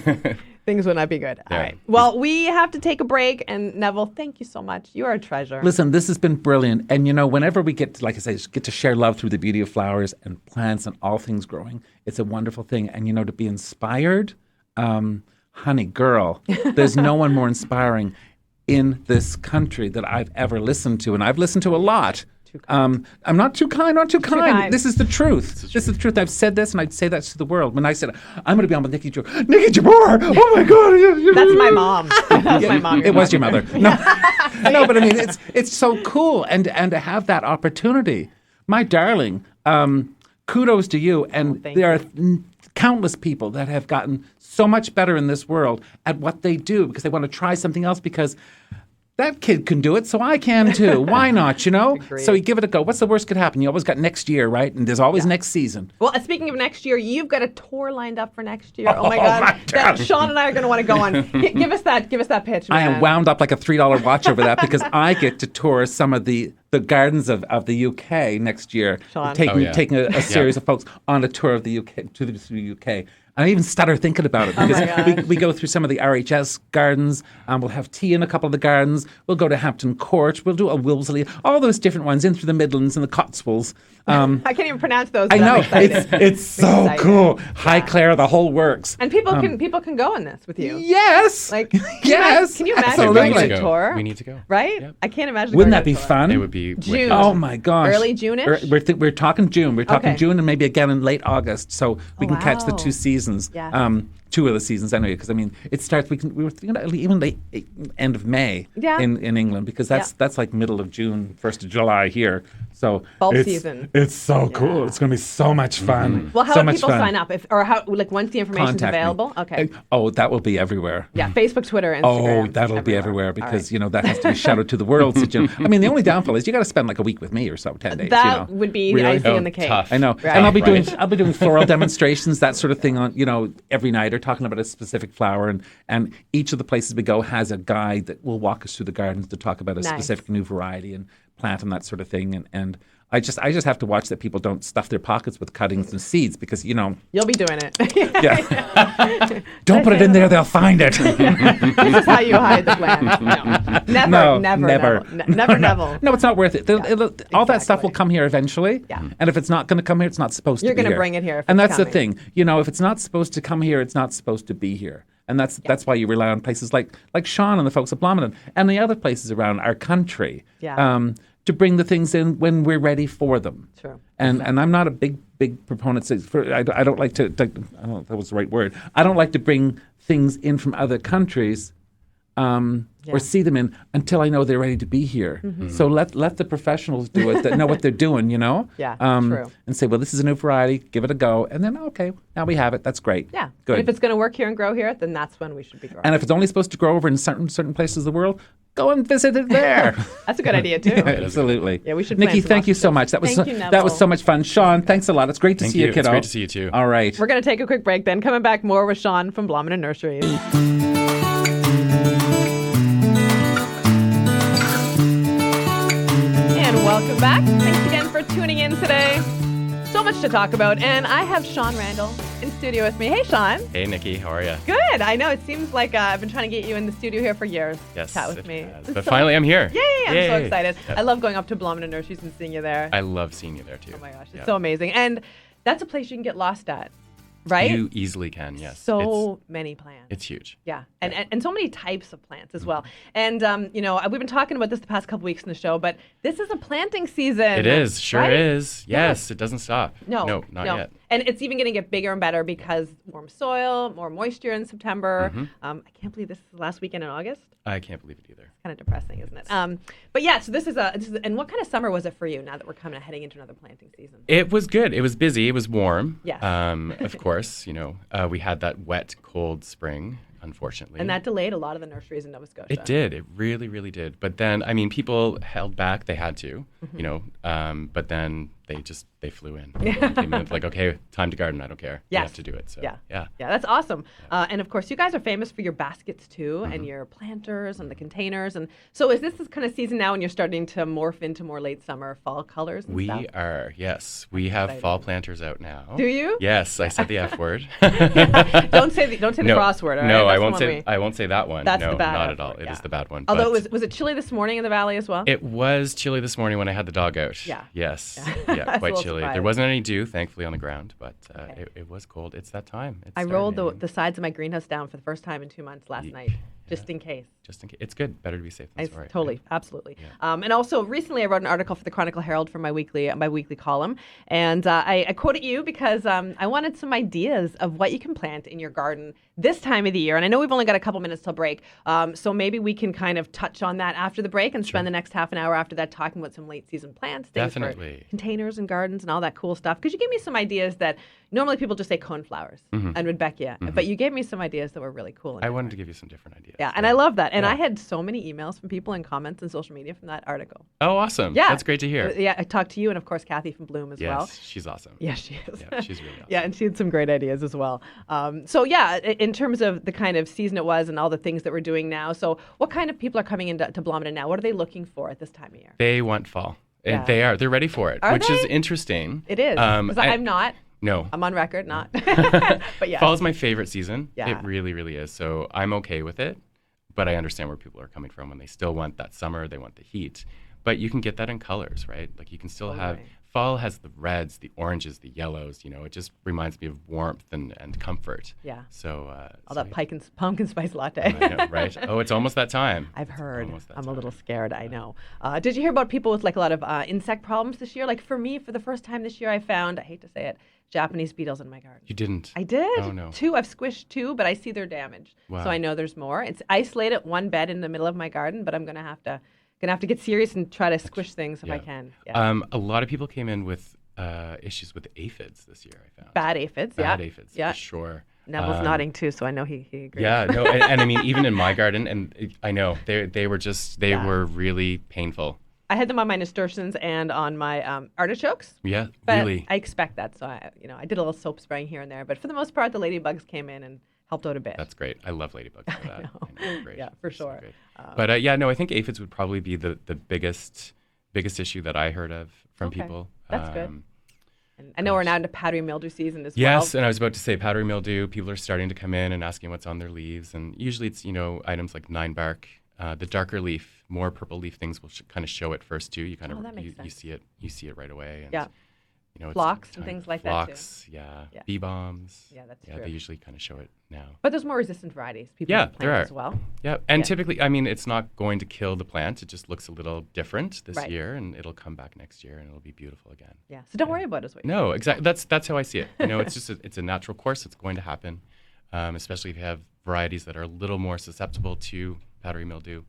things would not be good. All Yeah. right. Well, we have to take a break. And Neville, thank you so much. You are a treasure. Listen, this has been brilliant. And, whenever we get, like I say, get to share love through the beauty of flowers and plants and all things growing, it's a wonderful thing. And, to be inspired, honey, girl, there's no one more inspiring in this country that I've ever listened to. And I've listened to a lot. I'm not too kind, not too kind. This is the truth. This is the truth. I've said this, and I'd say that to the world. When I said, I'm going to be on with Niki Jabbour. Niki Jabbour! Oh, my God. That's my mom. That's my mom. It was your mother. No, no, but I mean, it's so cool. And to have that opportunity, my darling, kudos to you. And there are countless people that have gotten so much better in this world at what they do because they want to try something else because that kid can do it, so I can too. Why not, Agreed. So you give it a go. What's the worst could happen? You always got next year, right? And there's always next season. Well, speaking of next year, you've got a tour lined up for next year. Oh my God. That Sean and I are going to want to go on. Give us that pitch, man. I am wound up like a $3 watch over that because I get to tour some of the gardens of the UK next year. Sean. Taking a series of folks on a tour of the UK to the UK. I even stutter thinking about it because we go through some of the RHS gardens. We'll have tea in a couple of the gardens. We'll go to Hampton Court. We'll do a Wilmsley. All those different ones in through the Midlands and the Cotswolds. I can't even pronounce those. I but I'm know excited. it's so excited. cool. Highclere, the whole works. And people can go on this with you. Yes. Like yes. Can you imagine Absolutely. going on a tour? We need to go. Right? Yep. I can't imagine. Wouldn't going that be on a tour. fun? It would be June. wicked. Oh my gosh! Early June-ish? We're talking June. We're talking Okay. June and maybe again in late August, so we can catch the wow. two seasons. Yes. Two of the seasons anyway, because I mean it starts. We were thinking even late end of May in England because that's like middle of June, 1st of July here. So Bulb it's, season. It's so cool. It's going to be so much fun. Well, how so do much people fun. sign up? Once the information's Contact me. available? Okay. Oh, that will be everywhere. Yeah, Facebook, Twitter, Instagram. Oh, that'll be everywhere because All right. that has to be shouted to the world. I mean, the only downfall is you got to spend like a week with me or so, 10 days. That would be the Really? icing on the cake. Tough. I know, Right. and I'll be Right. doing floral demonstrations, that sort of thing on every night, or talking about a specific flower, and each of the places we go has a guide that will walk us through the gardens to talk about a Nice. specific new variety and plant and that sort of thing, and I just have to watch that people don't stuff their pockets with cuttings and seeds because You'll be doing it. yeah, don't put it in there, they'll find it. This is how you hide the plant. No. Never. Never Neville. No, it's not worth it. All that stuff will exactly. come here eventually. Yeah. And if it's not going to come here, it's not supposed You're to be gonna here. bring it here if And it's that's the coming. thing. If it's not supposed to come here, it's not supposed to be here. And that's why you rely on places like Sean and the folks at Blomidon and the other places around our country to bring the things in when we're ready for them. True. And I'm not a big proponent. I don't like to. I don't know if that was the right word. I don't like to bring things in from other countries. Or see them in until I know they're ready to be here. Mm-hmm. So let the professionals do it that know what they're doing, Yeah, true. And say, well, this is a new variety, give it a go, and then okay, now we have it. That's great. Yeah. Good. And if it's going to work here and grow here, then that's when we should be growing. And if it's only supposed to grow over in certain places of the world, go and visit it there. That's a good idea too. Absolutely. Yeah, we should plan Nikki, some thank you awesome so much. That was Thank you, that was Neville. so much fun. Sean, thanks a lot. It's great to Thank see you, you. kiddo. It's great to see you too. All right. We're going to take a quick break, then coming back more with Sean from Blomidon Nurseries. And welcome back. Thanks again for tuning in today. So much to talk about, and I have Sean Randall in studio with me. Hey, Sean. Hey, Nikki. How are you? Good. I know it seems like I've been trying to get you in the studio here for years. Yes. To chat with it me. has. It's But so- finally, I'm here. Yay! I'm so Yay. excited. Yeah. I love going up to Blomidon Nurseries and seeing you there. I love seeing you there too. Oh my gosh, it's Yeah. so amazing. And that's a place you can get lost at, right? You easily can. Yes. So many plants. It's huge. Yeah, and so many types of plants as well. And we've been talking about this the past couple weeks in the show, but this is a planting season. It is. Sure right? is. Yes. It doesn't stop. No, not yet. And it's even going to get bigger and better because warm soil, more moisture in September. I can't believe this is the last weekend in August. I can't believe it either. It's kind of depressing, isn't it? But yeah, so this is and what kind of summer was it for you now that we're heading into another planting season? It was good. It was busy. It was warm. Yes. Of course, we had that wet, cold spring, unfortunately. And that delayed a lot of the nurseries in Nova Scotia. It did. It really, really did. But then, people held back. They had to, but then they flew in. They came in like, okay, time to garden. I don't care. Yes. You have to do it. So, yeah, that's awesome. And of course, you guys are famous for your baskets too, and your planters and the containers. And so, is this kind of season now when you're starting to morph into more late summer, fall colors? And stuff? We are. Yes, we have fall planters out now. Do you? Yes, I said the F word. Don't say the cross word. All right? No, That's I won't say that one. That's no, the bad not F at all. word, It is the bad one. Although was it chilly this morning in the valley as well? It was chilly this morning when I had the dog out. Yeah. Yes. Yeah. Yeah, quite chilly. Surprised. There wasn't any dew, thankfully, on the ground, but it was cold. It's that time. I rolled the sides of my greenhouse down for the first time in 2 months last night, just in case. Just in case. It's good. Better to be safe than sorry. Totally, absolutely. Yeah. And also, recently I wrote an article for the Chronicle Herald for my weekly column, and I quoted you because I wanted some ideas of what you can plant in your garden this time of the year. And I know we've only got a couple minutes till break, so maybe we can kind of touch on that after the break and spend the next half an hour after that talking about some late season plants, things Definitely. for containers and gardens and all that cool stuff. Because you gave me some ideas that normally people just say coneflowers and Rudbeckia, but you gave me some ideas that were really cool. I wanted to give you some different ideas. Yeah, and I love that. And I had so many emails from people and comments and social media from that article. Oh, awesome. Yeah. That's great to hear. Yeah, I talked to you and, of course, Kathy from Bloom as well. Yes, she's awesome. Yeah, she is. Yeah, she's really awesome. Yeah, and she had some great ideas as well. So, yeah, in terms of the kind of season it was and all the things that we're doing now, so what kind of people are coming into Blomidon now? What are they looking for at this time of year? They want fall. And Yeah. they're ready for it, Are which they? is interesting. It is. 'Cause I'm not. No. I'm on record, not. But yeah. Fall is my favorite season. Yeah. It really, really is. So I'm okay with it, but I understand where people are coming from when they still want that summer, they want the heat. But you can get that in colors, right? Like you can still have, fall has the reds, the oranges, the yellows, it just reminds me of warmth and comfort. Yeah. So. All that pumpkin spice latte. I know, right? Oh, it's almost that time. I've heard. I'm a time. little scared. I know. Did you hear about people with like a lot of insect problems this year? Like for me, for the first time this year, I found, I hate to say it, Japanese beetles in my garden. You didn't? I did. Oh, no. 2. I've squished 2, but I see they're damaged. Wow. So I know there's more. It's isolated, one bed in the middle of my garden, but I'm gonna have to get serious and try to squish things if I can. Yeah. A lot of people came in with issues with aphids this year, I found. Bad aphids. Bad yeah. aphids, Yeah. for sure. Neville's nodding too, so I know he agrees. Yeah, no, and I mean, even in my garden, and I know they were really painful. I had them on my nasturtiums and on my artichokes. Yeah, But really. I expect that, so I did a little soap spraying here and there. But for the most part, the ladybugs came in and helped out a bit. That's great. I love ladybugs for that. I know, great. Yeah, for They're so sure. great. But I think aphids would probably be the biggest issue that I heard of from people. That's good. And I know we're now into powdery mildew season as well. Yes, and I was about to say powdery mildew. People are starting to come in and asking what's on their leaves, and usually it's items like 9-bark. The darker leaf, more purple leaf things will kind of show it first too. You kind of that makes sense. you see it right away. And, Yeah. it's Phlox and things like that too. Phlox, yeah. Bee bombs. Yeah, that's Yeah, true. they usually kind of show it now. But there's more resistant varieties. People Yeah, can plant there are. as well. Yeah, and typically, I mean, it's not going to kill the plant. It just looks a little different this Right. year, and it'll come back next year, and it'll be beautiful again. Yeah. So don't worry about it. No, exactly. That's how I see it. It's just it's a natural course. It's going to happen, especially if you have varieties that are a little more susceptible to powdery mildew.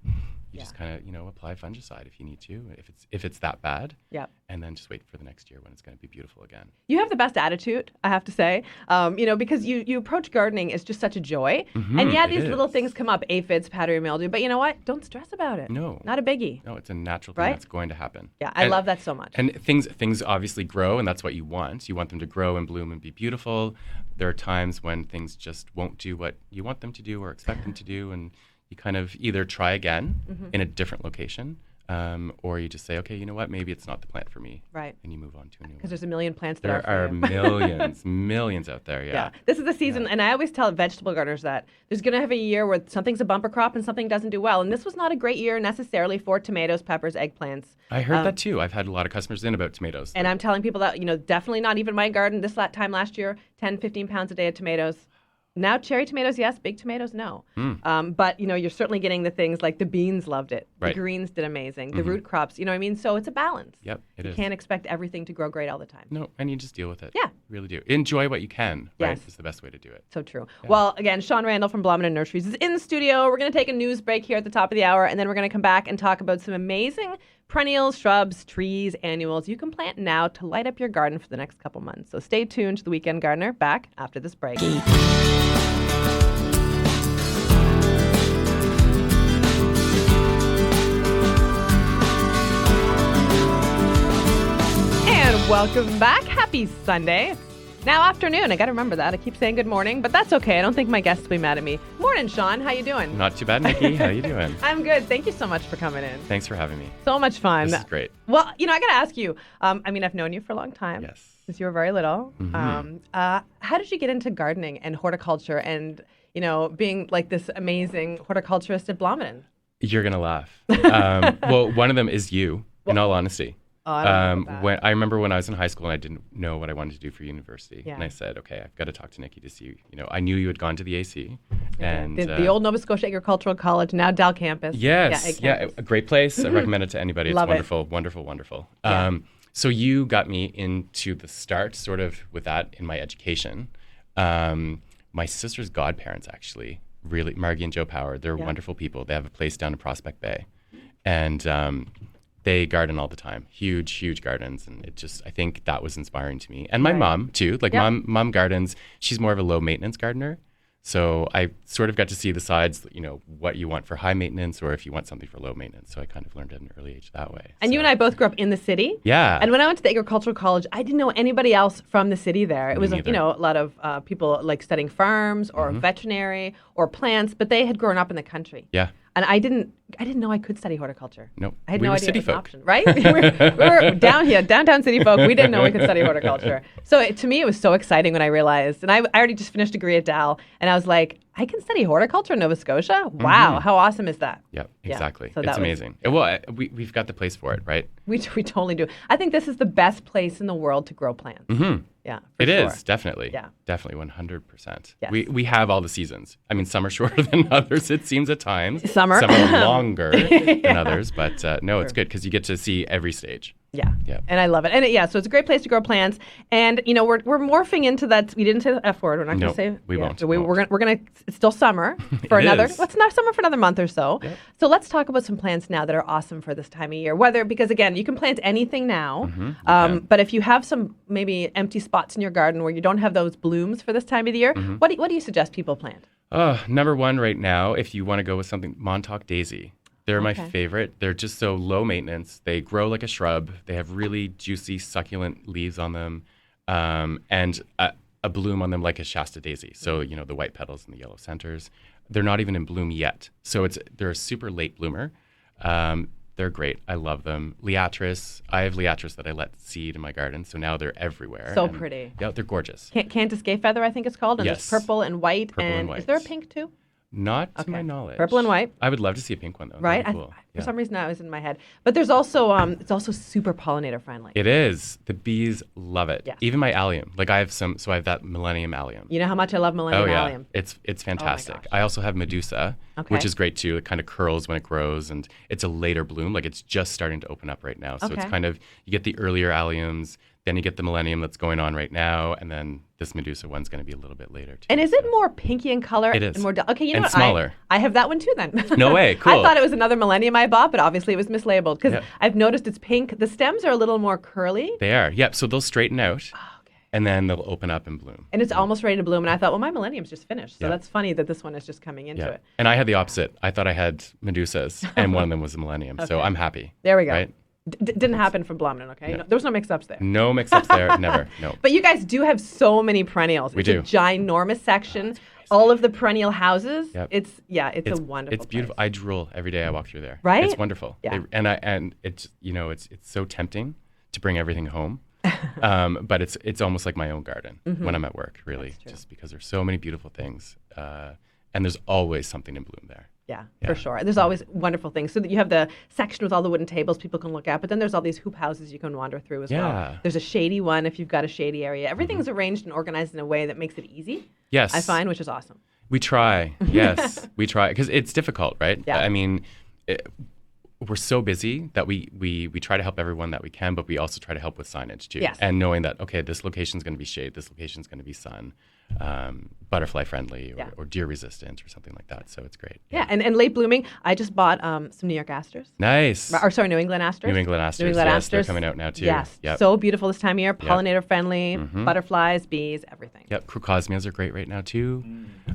You just kind of apply fungicide if you need to, if it's that bad. Yeah. And then just wait for the next year when it's going to be beautiful again. You have the best attitude, I have to say, because you approach gardening as just such a joy. And yeah, these little things come up, aphids, powdery mildew, but you know what? Don't stress about it. No. Not a biggie. No, it's a natural thing Right? that's going to happen. Yeah, I love that so much. And things obviously grow, and that's what you want. You want them to grow and bloom and be beautiful. There are times when things just won't do what you want them to do or expect them to do, and you kind of either try again in a different location, or you just say, okay, you know what, maybe it's not the plant for me. Right. And you move on to a new one. Because there's a million plants that There are are for you. millions out there, yeah. This is the season, and I always tell vegetable gardeners that there's going to have a year where something's a bumper crop and something doesn't do well. And this was not a great year necessarily for tomatoes, peppers, eggplants. I heard that too. I've had a lot of customers in about tomatoes. And I'm telling people that, definitely not even my garden this time last year, 10, 15 pounds a day of tomatoes. Now cherry tomatoes, yes. Big tomatoes, no. But, you're certainly getting the things like the beans loved it. Right. The greens did amazing. The root crops, you know what I mean? So it's a balance. Yep, it you is. can't expect everything to grow great all the time. No, and you just deal with it. Yeah. You really do. Enjoy what you can, right? Yes. Is the best way to do it. So true. Yeah. Well, again, Sean Randall from Blomidon Nurseries is in the studio. We're going to take a news break here at the top of the hour, and then we're going to come back and talk about some amazing perennials, shrubs, trees, annuals you can plant now to light up your garden for the next couple months. So stay tuned to The Weekend Gardener, back after this break. Welcome back. Happy Sunday. Now afternoon. I got to remember that. I keep saying good morning, but that's okay. I don't think my guests will be mad at me. Morning, Sean. How you doing? Not too bad, Niki. How you doing? I'm good. Thank you so much for coming in. Thanks for having me. So much fun. This is great. Well, I got to ask you. I've known you for a long time. Yes. Since you were very little. Mm-hmm. How did you get into gardening and horticulture and, being like this amazing horticulturist at Blomidon? You're going to laugh. Well, one of them is you, in all honesty. Oh, I don't know about that. I remember when I was in high school and I didn't know what I wanted to do for university. Yeah. And I said, okay, I've got to talk to Niki to see, I knew you had gone to the AC. And the old Nova Scotia Agricultural College, now Dal Campus. Yes. Yeah, a great place. I recommend it to anybody. It's Love wonderful, it. wonderful, wonderful. Yeah. So you got me into the start sort of with that in my education. My sister's godparents, actually, really, Margie and Joe Power, they're wonderful people. They have a place down in Prospect Bay. And they garden all the time, huge gardens. And I think that was inspiring to me. And my mom too, mom gardens, she's more of a low maintenance gardener. So I sort of got to see the sides, what you want for high maintenance or if you want something for low maintenance. So I kind of learned at an early age that way. And you and I both grew up in the city. Yeah. And when I went to the agricultural college, I didn't know anybody else from the city there. It was, a lot of people like studying farms or veterinary or plants, but they had grown up in the country. Yeah. And I didn't know I could study horticulture. Nope. I had we no were idea city it was an folk. option, right? we were down here, downtown city folk. We didn't know we could study horticulture. So to me, it was so exciting when I realized, and I already just finished a degree at Dal, and I I was like, I can study horticulture in Nova Scotia? Wow, how awesome is that? Yep, exactly. Yeah, so it's amazing. Well, we've got the place for it, right? We totally do. I think this is the best place in the world to grow plants. Mm-hmm. Yeah, it is, definitely. Yeah. Definitely, 100%. Yes. We have all the seasons. I mean, some are shorter than others, it seems at times. Some are longer than others, but no, it's good because you get to see every stage. Yeah. Yeah. And I love it. And so it's a great place to grow plants. And we're morphing into that. We didn't say the F word. We're not going to say. We won't. So we're going to. It's still summer for another. Is. It's not summer for another month or so. Yep. So let's talk about some plants now that are awesome for this time of year. Because again, you can plant anything now. But if you have some maybe empty spots in your garden where you don't have those blooms for this time of the year, what do you suggest people plant? Number one right now, if you want to go with something, Montauk Daisy. They're my favorite. They're just so low maintenance. They grow like a shrub. They have really juicy, succulent leaves on them, and a bloom on them like a Shasta daisy. So, the white petals and the yellow centers. They're not even in bloom yet. So they're a super late bloomer. They're great. I love them. Liatris. I have Liatris that I let seed in my garden, so now they're everywhere. So pretty. Yeah, they're gorgeous. Cantus gay feather, I think it's called. And yes. It's purple and white. Purple and white. Is there a pink too? Not to my knowledge. Purple and white. I would love to see a pink one, though. Right? Cool. For some reason, that was in my head. But there's also, it's also super pollinator friendly. It is. The bees love it. Yes. Even my allium. Like I have I have that Millennium allium. You know how much I love Millennium allium? It's fantastic. gosh. I also have Medusa, which is great too. It kind of curls when it grows, and it's a later bloom. Like it's just starting to open up right now. So it's kind of, you get the earlier alliums, then you get the Millennium that's going on right now, and then this Medusa one's going to be a little bit later too. And is it more pinky in color? It is. And more okay, you know and what? Smaller. I have that one too then. No way. Cool. I thought it was another Millennium I bought, but obviously it was mislabeled because I've noticed it's pink. The stems are a little more curly. They are. Yep. So they'll straighten out. And then they'll open up and bloom. And it's almost ready to bloom. And I thought, well, my Millennium's just finished. So that's funny that this one is just coming into it. And I had the opposite. I thought I had Medusas, and one of them was a Millennium. So I'm happy. There we go. Right? Didn't happen from Blomidon, okay? No, there was no mix-ups there. No mix-ups there. Never. No. But you guys do have so many perennials. We it's do. A ginormous section. All of the perennial houses. Yep. It's a wonderful It's beautiful. place. I drool every day I walk through there. Right? It's wonderful. Yeah. And it's it's so tempting to bring everything home. But it's almost like my own garden when I'm at work, really, just because there's so many beautiful things. And there's always something in bloom there. Yeah, for sure. There's always wonderful things. So that you have the section with all the wooden tables people can look at, but then there's all these hoop houses you can wander through as well. There's a shady one if you've got a shady area. Everything's arranged and organized in a way that makes it easy. Yes. I find, which is awesome. We try. Yes, we try. Because it's difficult, right? Yeah. I mean, we're so busy that we try to help everyone that we can, but we also try to help with signage too. Yes. And knowing that, okay, this location's going to be shade, this location's going to be sun, butterfly friendly or deer resistant or something like that. So it's great. Yeah, and late blooming. I just bought some New York Asters. Nice. Or sorry, New England Asters. New England Asters. New England yes, Asters. They're coming out now too. Yes. Yep. So beautiful this time of year. Pollinator friendly. Butterflies, bees, everything. Yep. Crocosmias are great right now too.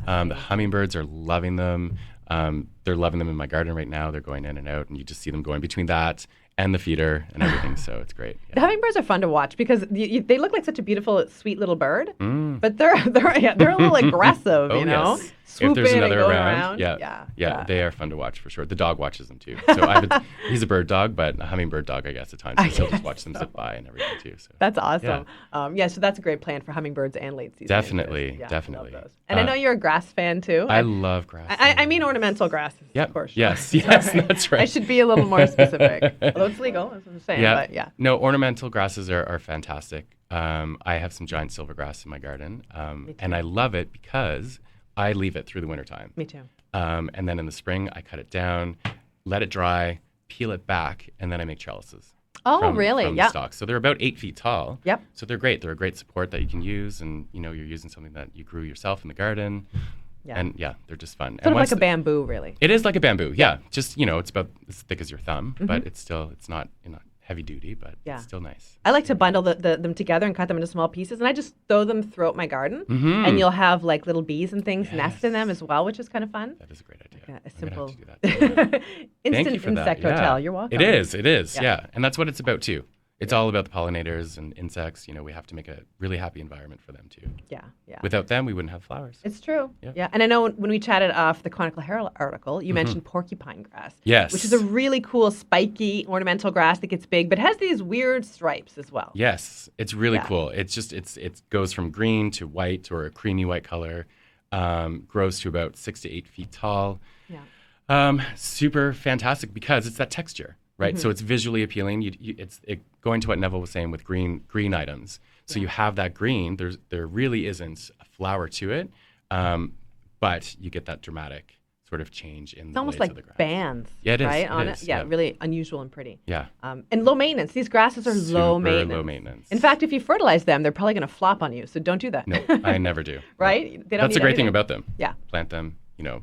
The hummingbirds are loving them. They're loving them in my garden right now. They're going in and out, and you just see them going between that and the feeder and everything. So it's great. The hummingbirds are fun to watch because they look like such a beautiful, sweet little bird, but they're a little aggressive, you know. Yes. Swoop if there's in another and go around, around. Yeah, they are fun to watch for sure. The dog watches them too. So he's a bird dog, but a hummingbird dog, I guess, at times. So he'll just watch them zip by and everything too. So that's awesome. So that's a great plan for hummingbirds and late season. Definitely, Yeah, definitely. I love those. And I know you're a grass fan too. I love grass. I mean ornamental grasses, of course. Yes, that's right. I should be a little more specific. Although it's legal, that's what I'm saying. But yeah. No, ornamental grasses are fantastic. I have some giant silvergrass in my garden, and I love it because I leave it through the wintertime. Me too. And then in the spring, I cut it down, let it dry, peel it back, and then I make trellises. Oh, really? From Yeah. the stalks. So they're about 8 feet tall. Yep. So they're great. They're a great support that you can use, and you're using something that you grew yourself in the garden. Yeah. And they're just fun. Sort of like a bamboo, really. It is like a bamboo. Yeah. Just it's about as thick as your thumb, but it's not heavy duty, but it's still nice. I like to bundle them together and cut them into small pieces, and I just throw them throughout my garden, and you'll have like little bees and things nest in them as well, which is kind of fun. That is a great idea. Like a I'm simple gonna have to do that too. instant Thank you for insect that. hotel. You're welcome. It is. Yeah. And that's what it's about too. It's all about the pollinators and insects. We have to make a really happy environment for them too. Yeah. Without them, we wouldn't have flowers. It's true. Yeah. Yeah. And I know when we chatted off the Chronicle Herald article, you mentioned porcupine grass. Yes. Which is a really cool, spiky, ornamental grass that gets big, but has these weird stripes as well. Yes, it's really cool. It's just it goes from green to white or a creamy white color. Grows to about 6 to 8 feet tall. Yeah. Super fantastic because it's that texture. Right, so it's visually appealing. It's going to what Neville was saying with green items. So you have that green. There really isn't a flower to it, but you get that dramatic sort of change in the blades of the grass. It's almost like bands, yeah, it is, right? it on is, it, yeah, really unusual and pretty. Yeah, and low maintenance. These grasses are low maintenance. Low maintenance. In fact, if you fertilize them, they're probably going to flop on you. So don't do that. No, I never do. Right? They don't That's need the great anything. thing about them. Yeah. Plant them.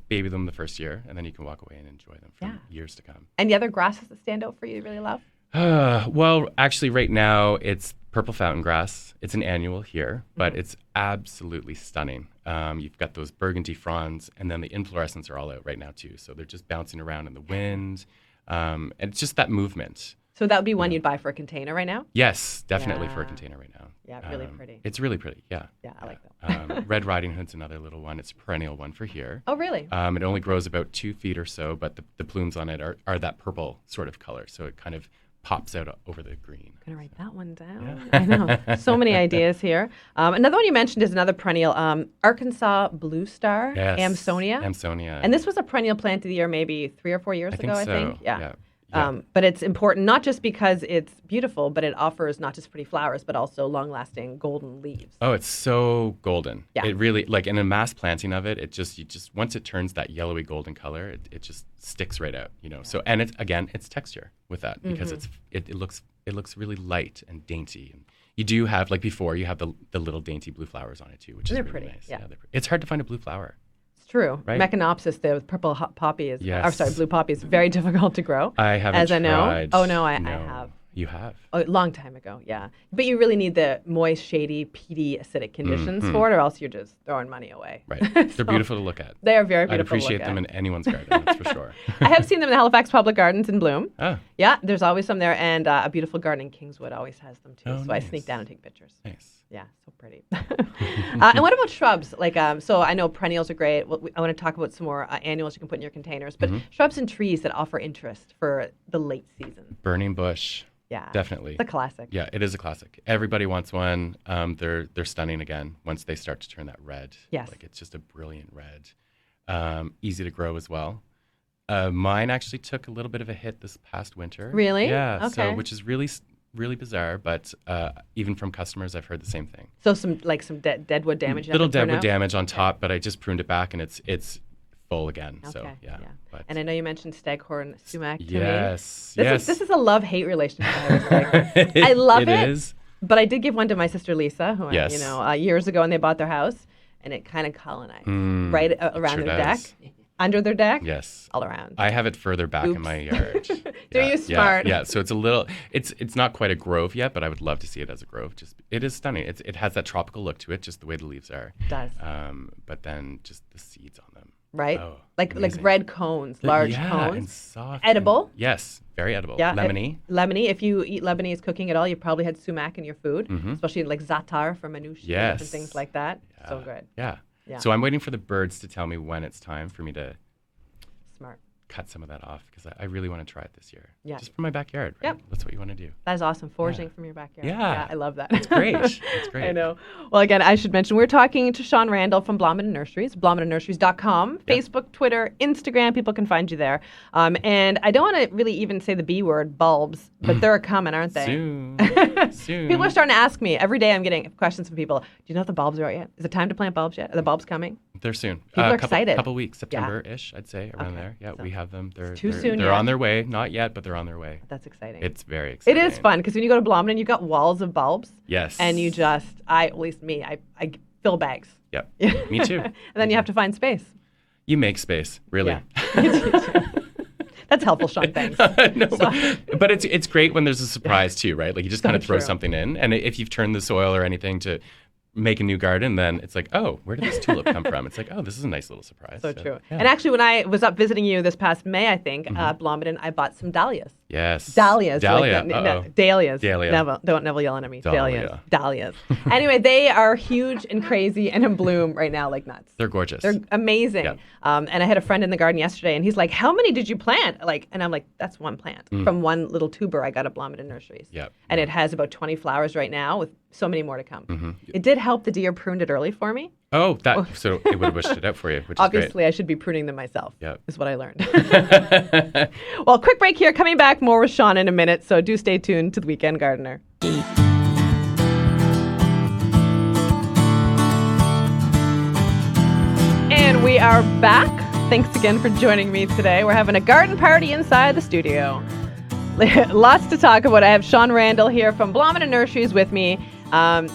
Baby them the first year, and then you can walk away and enjoy them for years to come. Any other grasses that stand out for you really love? Well, actually, right now it's purple fountain grass. It's an annual here, but it's absolutely stunning. You've got those burgundy fronds, and then the inflorescents are all out right now too. So they're just bouncing around in the wind, and it's just that movement. So that would be one you'd buy for a container right now? Yes, definitely for a container right now. Yeah, really pretty. It's really pretty, yeah. Yeah, I like that. Red Riding Hood's another little one. It's a perennial one for here. Oh, really? It only grows about 2 feet or so, but the plumes on it are that purple sort of color. So it kind of pops out over the green. I'm going to write that one down. Yeah. I know. So many ideas here. Another one you mentioned is another perennial, Arkansas Blue Star, Yes. Amsonia. Amsonia. And this was a perennial plant of the year maybe 3 or 4 years ago, I think. Yeah. Yeah. But it's important not just because it's beautiful, but it offers not just pretty flowers, but also long-lasting golden leaves. Oh, it's so golden. Yeah. It really, like in a mass planting of it, you just once it turns that yellowy golden color, it just sticks right out, So, and it's texture with that because it looks really light and dainty. And you do have, like before, you have the little dainty blue flowers on it too, which is they're really pretty. nice. Yeah. They're pretty. It's hard to find a blue flower. True. Right? Mechanopsis, the purple poppy is, Yes. blue poppy is very difficult to grow. I haven't as I know. tried. Oh no, I have. You have? A long time ago, yeah. But you really need the moist, shady, peaty, acidic conditions for it, or else you're just throwing money away. Right. They're beautiful to look at. They are very beautiful. I'd appreciate to them look in anyone's garden, that's for sure. I have seen them in the Halifax Public Gardens in bloom. Oh. Yeah, there's always some there, and a beautiful garden in Kingswood always has them too. Oh, so nice. I sneak down and take pictures. Nice. Yeah, so pretty. And what about shrubs? Like, so I know perennials are great. I want to talk about some more annuals you can put in your containers, but shrubs and trees that offer interest for the late season. Burning bush. Yeah, Definitely. It's a classic. Yeah, it is a classic. Everybody wants one. They're stunning again once they start to turn that red. Yes. Like it's just a brilliant red. Easy to grow as well. Mine actually took a little bit of a hit this past winter. Really? Yeah. Okay. So, which is really bizarre, but even from customers, I've heard the same thing. So some deadwood damage. Little deadwood damage on top, but I just pruned it back, and it's full again. Okay. So yeah. But And I know you mentioned Staghorn sumac to me. yes. This is a love-hate relationship. I love it. It is. But I did give one to my sister Lisa, who Yes. years ago, when they bought their house, and it kind of colonized right around sure their does. deck, under their deck, Yes. all around. I have it further back in my yard. You smart? Yeah. So it's a little. It's not quite a grove yet, but I would love to see it as a grove. It is stunning. It has that tropical look to it, just the way the leaves are. It does. But then just the seeds on them. Right? Oh, like amazing. red cones, large and cones. soft. Edible? Yes, very edible. Yeah, Lemony. Lemony. If you eat Lebanese cooking at all, you've probably had sumac in your food, especially like za'atar from manouche Yes. and things like that. Yeah. So good. Yeah. Yeah. So I'm waiting for the birds to tell me when it's time for me to Smart. cut some of that off because I really want to try it this year. Yeah. Just for my backyard, right? Yep. That's what you want to do. That is awesome. Foraging from your backyard. Yeah. I love that. It's great. It's great. I know. Well, again, I should mention we're talking to Sean Randall from Blomidon Nurseries, blomidonnurseries.com, Facebook, Twitter, Instagram. People can find you there. And I don't want to really even say the B word, bulbs, but they're coming, aren't they? Soon. Soon. People are starting to ask me every day. I'm getting questions from people. Do you know if the bulbs are out yet? Is it time to plant bulbs yet? Are the bulbs coming? They're soon. People are couple, excited. Couple weeks, September-ish, I'd say, around there. Yeah, So we have them. They're too soon They're yet. on their way. Not yet, but they're on their way. That's exciting. It's very It exciting. is fun because when you go to Blomidon, you've got walls of bulbs. Yes. And you just, at least me, I fill bags. Yep. Me too. And then you have to find space. You make space, really. Yeah. That's helpful, Sean. Thanks. No, but it's great when there's a surprise too, right? Like you just kind of throw true. something in, and if you've turned the soil or anything to make a new garden, then it's like, oh, where did this tulip come from? It's like, oh, this is a nice little surprise. So true. Yeah. And actually, when I was up visiting you this past May, I think, Blomidon, I bought some dahlias. Yes. Dahlias. Dahlia. Dahlias. Dahlia. Neville, don't Neville yelling at me. Dahlia. Dahlias. Anyway, they are huge and crazy and in bloom right now like nuts. They're gorgeous. They're amazing. Yeah. And I had a friend in the garden yesterday, and he's like, "How many did you plant?" And I'm like, "That's one plant from one little tuber I got at Blomidon Nurseries." Yep. And it has about 20 flowers right now, with so many more to come. It did help the deer pruned it early for me. Oh, so it would have wished it out for you, which Obviously, I should be pruning them myself. Yep. Is what I learned. Well, quick break here. Coming back more with Sean in a minute, so do stay tuned to the Weekend Gardener. And we are back. Thanks again for joining me today. We're having a garden party inside the studio. Lots to talk about. I have Sean Randall here from Blomidon Nurseries with me.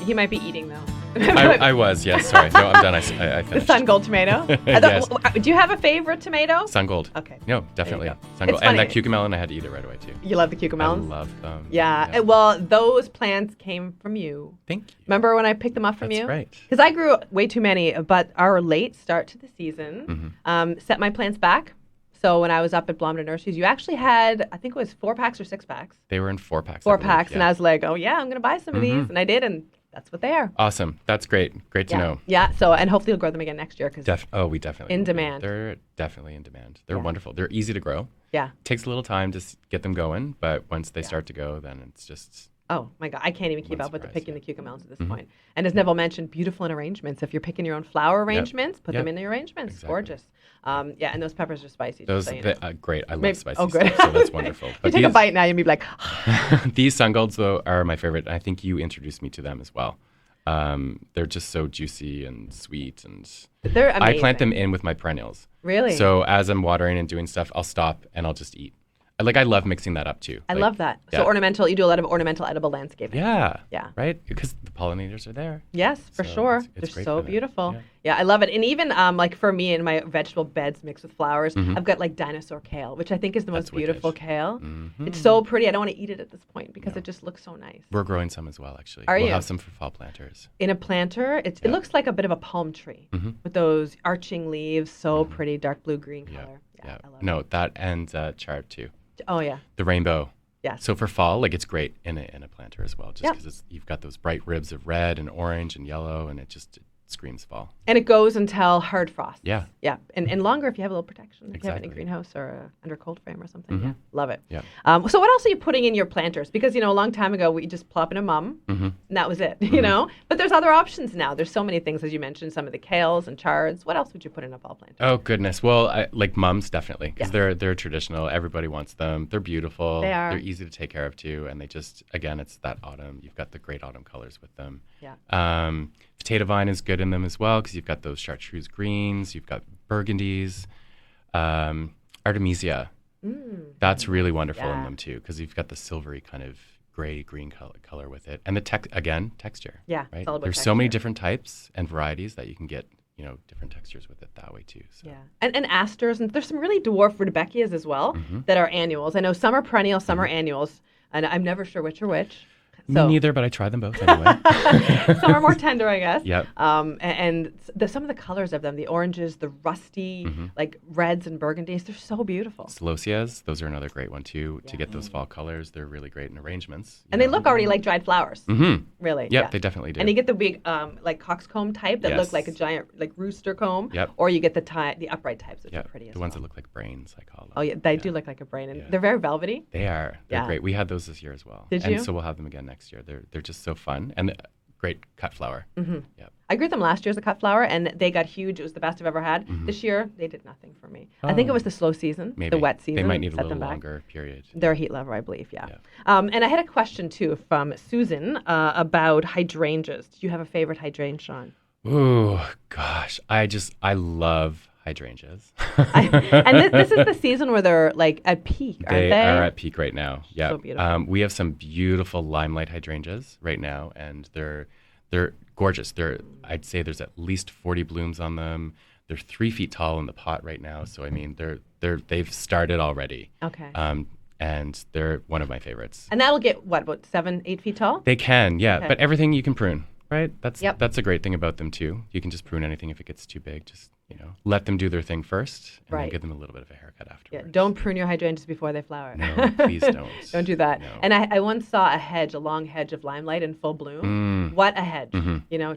He might be eating, though. I was, yes. Sorry. No, I'm done. I The finished. Sun Gold tomato. Yes. Do you have a favorite tomato? Sun Gold. Okay. No, definitely. There you go. Sun Gold. It's And funny. that cucamelon, I had to eat it right away, too. You love the I cucamelons? love them. Yeah. Well, those plants came from you. Thank you. Remember when I picked them up from That's you? right. Because I grew way too many, but our late start to the season set my plants back. So when I was up at Blomidon Nurseries, you actually had, I think it was 4 packs or 6 packs. They were in 4 packs. I Four believe, packs. yeah. And I was like, oh, yeah, I'm going to buy some of these. And I did, and that's what they are. Awesome. That's great. Great to know. Yeah. So, and hopefully you'll grow them again next year. Cause We definitely In will be. demand. They're definitely in demand. They're wonderful. They're easy to grow. yeah. Takes a little time to get them going, but once they start to go, then it's just Oh, my God. I can't even keep One up with the surprise, picking the cucamelons at this point. And as Neville mentioned, beautiful in arrangements. If you're picking your own flower arrangements, put them in the arrangements. Exactly. Gorgeous. Yeah, and those peppers are spicy. those. Just so you know. Great. I love Maybe- spicy oh, good. stuff, so that's wonderful. You take a bite now, you'll be like, These sun golds, though, are my favorite. I think you introduced me to them as well. They're just so juicy and sweet, and they're amazing. I plant them in with my perennials. Really? So as I'm watering and doing stuff, I'll stop and I'll just eat. I love mixing that up too. I love that. yeah. So ornamental, you do a lot of ornamental edible landscaping. Yeah. Yeah. Right? Because the pollinators are there. Yes, for So sure. it's They're great so for that. beautiful. Yeah. Yeah, I love it. And even like for me in my vegetable beds mixed with flowers, I've got like dinosaur kale, which I think is the most That's wicked. beautiful kale. Mhm. It's so pretty. I don't want to eat it at this point because it just looks so nice. We're growing some as well, actually. Are we'll you? have some for fall planters. In a planter, it looks like a bit of a palm tree with those arching leaves, so pretty, dark blue green Yeah. color. Yeah. I love No, that and chard too. it. Oh yeah. The rainbow. Yes. So for fall, it's great in a planter as well, just Yep. because you've got those bright ribs of red and orange and yellow, and it screams fall. And it goes until hard frost. Yeah. Yeah. And longer if you have a little protection. If you have it in a Exactly. greenhouse or under a cold frame or something. Yeah. Love it. Yeah. So what else are you putting in your planters? Because, a long time ago, we just plop in a mum and that was it, you know? But there's other options now. There's so many things, as you mentioned, some of the kales and chards. What else would you put in a fall planter? Oh, goodness. Well, like mums, definitely, because they're traditional. Everybody wants them. They're beautiful. They are. They're easy to take care of, too. And they just, again, it's that autumn. You've got the great autumn colors with them. Yeah. Potato vine is good in them as well because you've got those chartreuse greens. You've got burgundies. Artemisia. That's really wonderful in them, too, because you've got the silvery kind of gray-green color with it. And the texture. Yeah, right? it's all about There's so many texture. different types and varieties that you can get, different textures with it that way, too. So. Yeah. And asters, and there's some really dwarf rudbeckias as well that are annuals. I know some are perennial, some are annuals, and I'm never sure which are which. Me neither, but I try them both anyway. Some are more tender, I guess. Yep. And some of the colors of them, the oranges, the rusty, like reds and burgundies, they're so beautiful. Celosias, those are another great one too. To get those fall colors, they're really great in arrangements. And they look already like dried flowers. Really. Yep, they definitely do. And you get the big, like coxcomb type that look Yes. like a giant, like rooster comb. Yep. Or you get the upright types, which are pretty as the well. ones that look like brains, I call them. Oh yeah, they do look like a brain, and they're very velvety. They are. They're Yeah. great. We had those this year as well. Did and you? so we'll have them again next year. They're just so fun and great cut flower. Yep. I grew them last year as a cut flower, and they got huge. It was the best I've ever had. This year, they did nothing for me. I think it was the slow season, Maybe. the wet season. They might need a set little them back. longer period. They're a heat lover, I believe, yeah. And I had a question, too, from Susan about hydrangeas. Do you have a favorite hydrangea, Sean? Ooh, gosh. I love hydrangeas. And this is the season where they're, like, at peak, aren't they? They are at peak right now. Yeah. So beautiful. We have some beautiful limelight hydrangeas right now, and they're gorgeous. I'd say there's at least 40 blooms on them. They're 3 feet tall in the pot right now. So I mean, they've started already. Okay. And they're one of my favorites. And that'll get, what, about 7, 8 feet tall? They can, yeah. Okay. But everything you can prune, right? That's Yep. that's a great thing about them too. You can just prune anything if it gets too big. Just let them do their thing first, and Right. then give them a little bit of a haircut Yeah, afterwards. don't prune your hydrangeas before they flower. No, please don't. Don't do that. No. And I once saw a long hedge of limelight in full bloom. What a hedge.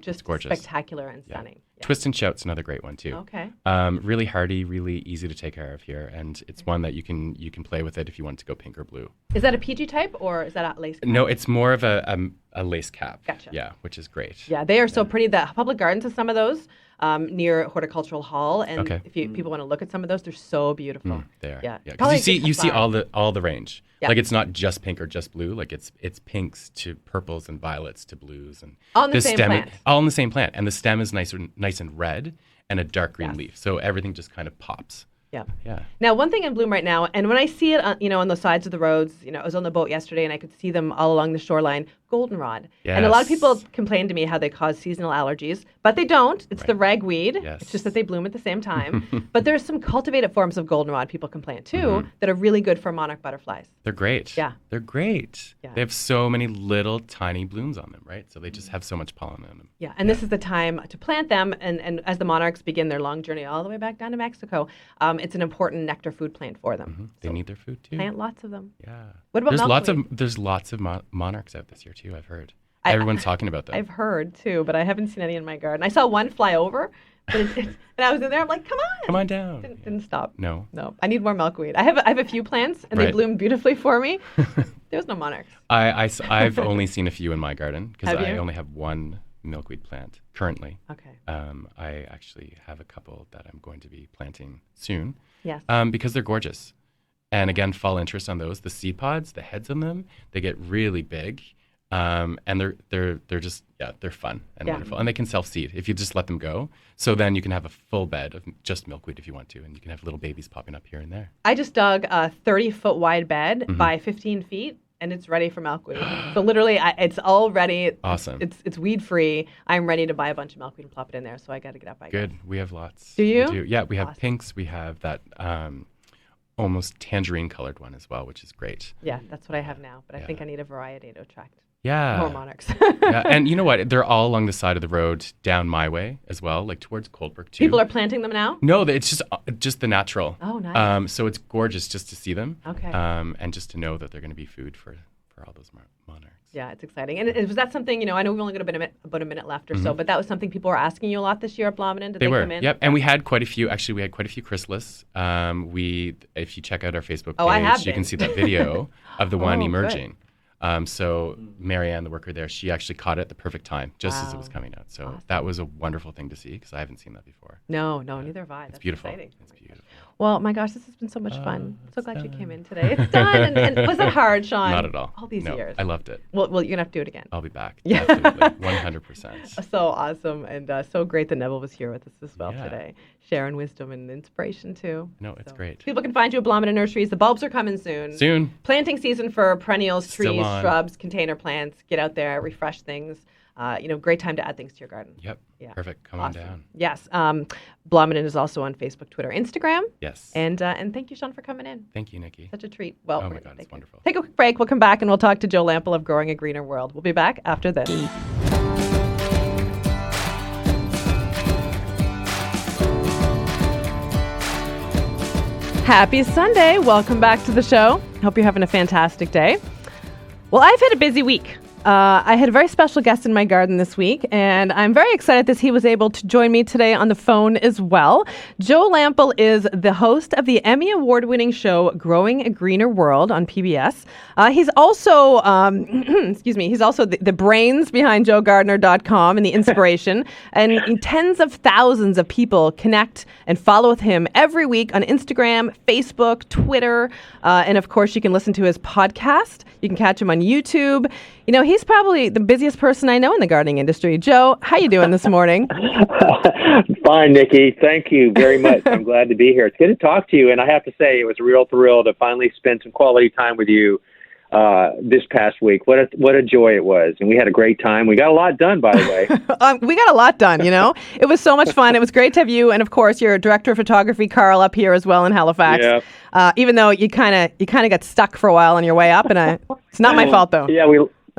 Just gorgeous. spectacular and stunning. Yeah. Twist and Shout's another great one too. Okay. Really hardy, really easy to take care of here, and it's one that you can play with it if you want to go pink or blue. Is that a PG type or is that a lace cap? No, it's more of a lace cap. Gotcha. Yeah, which is great. Yeah, they are so pretty. The Public Gardens has some of those near Horticultural Hall, and Okay. if people want to look at some of those, they're so beautiful. They are. Yeah. Because Probably you see a good you see flower. all the range. Yeah. Like it's not just pink or just blue. Like it's pinks to purples and violets to blues and All in the same stem plant. all in the same plant, and the stem is nice and red and a dark green Yes. leaf. So everything just kind of pops. Yeah. Yeah. Now, one thing in bloom right now, and when I see it, on the sides of the roads, I was on the boat yesterday and I could see them all along the shoreline, goldenrod. And a lot of people Yes. complain to me how they cause seasonal allergies, but they don't. It's the ragweed. Yes. It's just that they bloom at the same time. But there's some cultivated forms of goldenrod, people complain too, that are really good for monarch butterflies. They're great. Yeah. They're great. Yeah. They have so many little tiny blooms on them, right? So they just have so much pollen on them. Yeah, and this is the time to plant them, and as the monarchs begin their long journey all the way back down to Mexico, it's an important nectar food plant for them. They need their food too. Plant lots of them. Yeah. What about there's lots of monarchs out this year too, I've heard. I- Everyone's talking about them. I've heard too, but I haven't seen any in my garden. I saw one fly over, but and I was in there. I'm like, come on, Come on down. Didn't stop. No. I need more milkweed. I have a few plants, and they Right. bloom beautifully for me. There's no monarchs. I've only seen a few in my garden because Have I you? only have one milkweed plant currently. Okay. I actually have a couple that I'm going to be planting soon. Yes. Because they're gorgeous. And again, fall interest on those. The seed pods, the heads on them, they get really big. And they're just they're fun and Yeah. wonderful, and they can self-seed if you just let them go. So then you can have a full bed of just milkweed if you want to, and you can have little babies popping up here and there. I just dug a 30-foot wide bed Mm-hmm. by 15 feet, and it's ready for milkweed. So literally, it's all ready. Awesome. It's weed free. I'm ready to buy a bunch of milkweed and plop it in there. So I got to get up. Good. We have lots. Do you? We do. Yeah, we have Awesome. pinks. We have that almost tangerine colored one as well, which is great. Yeah, that's what I have now. But I Yeah. think I need a variety to attract Yeah. more monarchs. Yeah, and you know what? They're all along the side of the road down my way as well, like towards Coldbrook too. People are planting them now? No, it's just the natural. Oh, nice. So it's gorgeous just to see them. Okay. And just to know that they're going to be food for for all those monarchs. Yeah, it's exciting. And was that something, I know we've only got about a minute left or so, but that was something people were asking you a lot this year at Blomidon? Did they were, come in? Yep. And we had quite a few chrysalises. If you check out our Facebook page, you can see that video of the one emerging. So Marianne, the worker there, she actually caught it at the perfect time, just as it was coming out. So that was a wonderful thing to see because I haven't seen that before. No, neither have I. That's beautiful. Exciting. It's beautiful. Well, my gosh, this has been so much fun. So glad you came in today. It's done. And was it hard, Sean? Not at all. All these years. I loved it. Well, you're going to have to do it again. I'll be back. Yeah. Absolutely. 100%. So awesome. And so great that Neville was here with us as well today. Sharing wisdom and inspiration, too. No, it's great. People can find you at Blomidon Nurseries. The bulbs are coming soon. Planting season for perennials, trees, shrubs, container plants. Get out there, refresh things. Great time to add things to your garden. Yep. Yeah. Perfect. Come on down. Yes. Blomidon is also on Facebook, Twitter, Instagram. Yes. And thank you, Sean, for coming in. Thank you, Nikki. Such a treat. Well, oh my God, it's wonderful. Take a quick break. We'll come back and we'll talk to Joe Lampel of Growing a Greener World. We'll be back after this. Happy Sunday. Welcome back to the show. Hope you're having a fantastic day. Well, I've had a busy week. I had a very special guest in my garden this week, and I'm very excited that he was able to join me today on the phone as well. Joe Lampel is the host of the Emmy Award-winning show Growing a Greener World on PBS. He's also, he's also the brains behind JoeGardner.com and the inspiration. And tens of thousands of people connect and follow with him every week on Instagram, Facebook, Twitter, and of course you can listen to his podcast. You can catch him on YouTube. He's probably the busiest person I know in the gardening industry. Joe, how you doing this morning? Fine, Nikki. Thank you very much. I'm glad to be here. It's good to talk to you, and I have to say it was a real thrill to finally spend some quality time with you this past week. What a joy it was, and we had a great time. We got a lot done, by the way. We got a lot done, It was so much fun. It was great to have you, and of course, your director of photography, Carl, up here as well in Halifax. Yeah. Even though you kind of got stuck for a while on your way up, and it's not my fault, though. Yeah,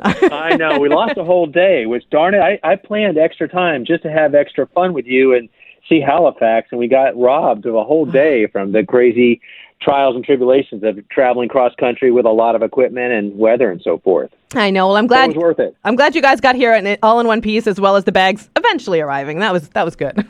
I know. We lost a whole day, which, darn it, I planned extra time just to have extra fun with you and see Halifax, and we got robbed of a whole day from the crazy trials and tribulations of traveling cross country with a lot of equipment and weather and so forth. I know. Well, I'm glad it was worth it. I'm glad you guys got here and all in one piece, as well as the bags eventually arriving. That was good.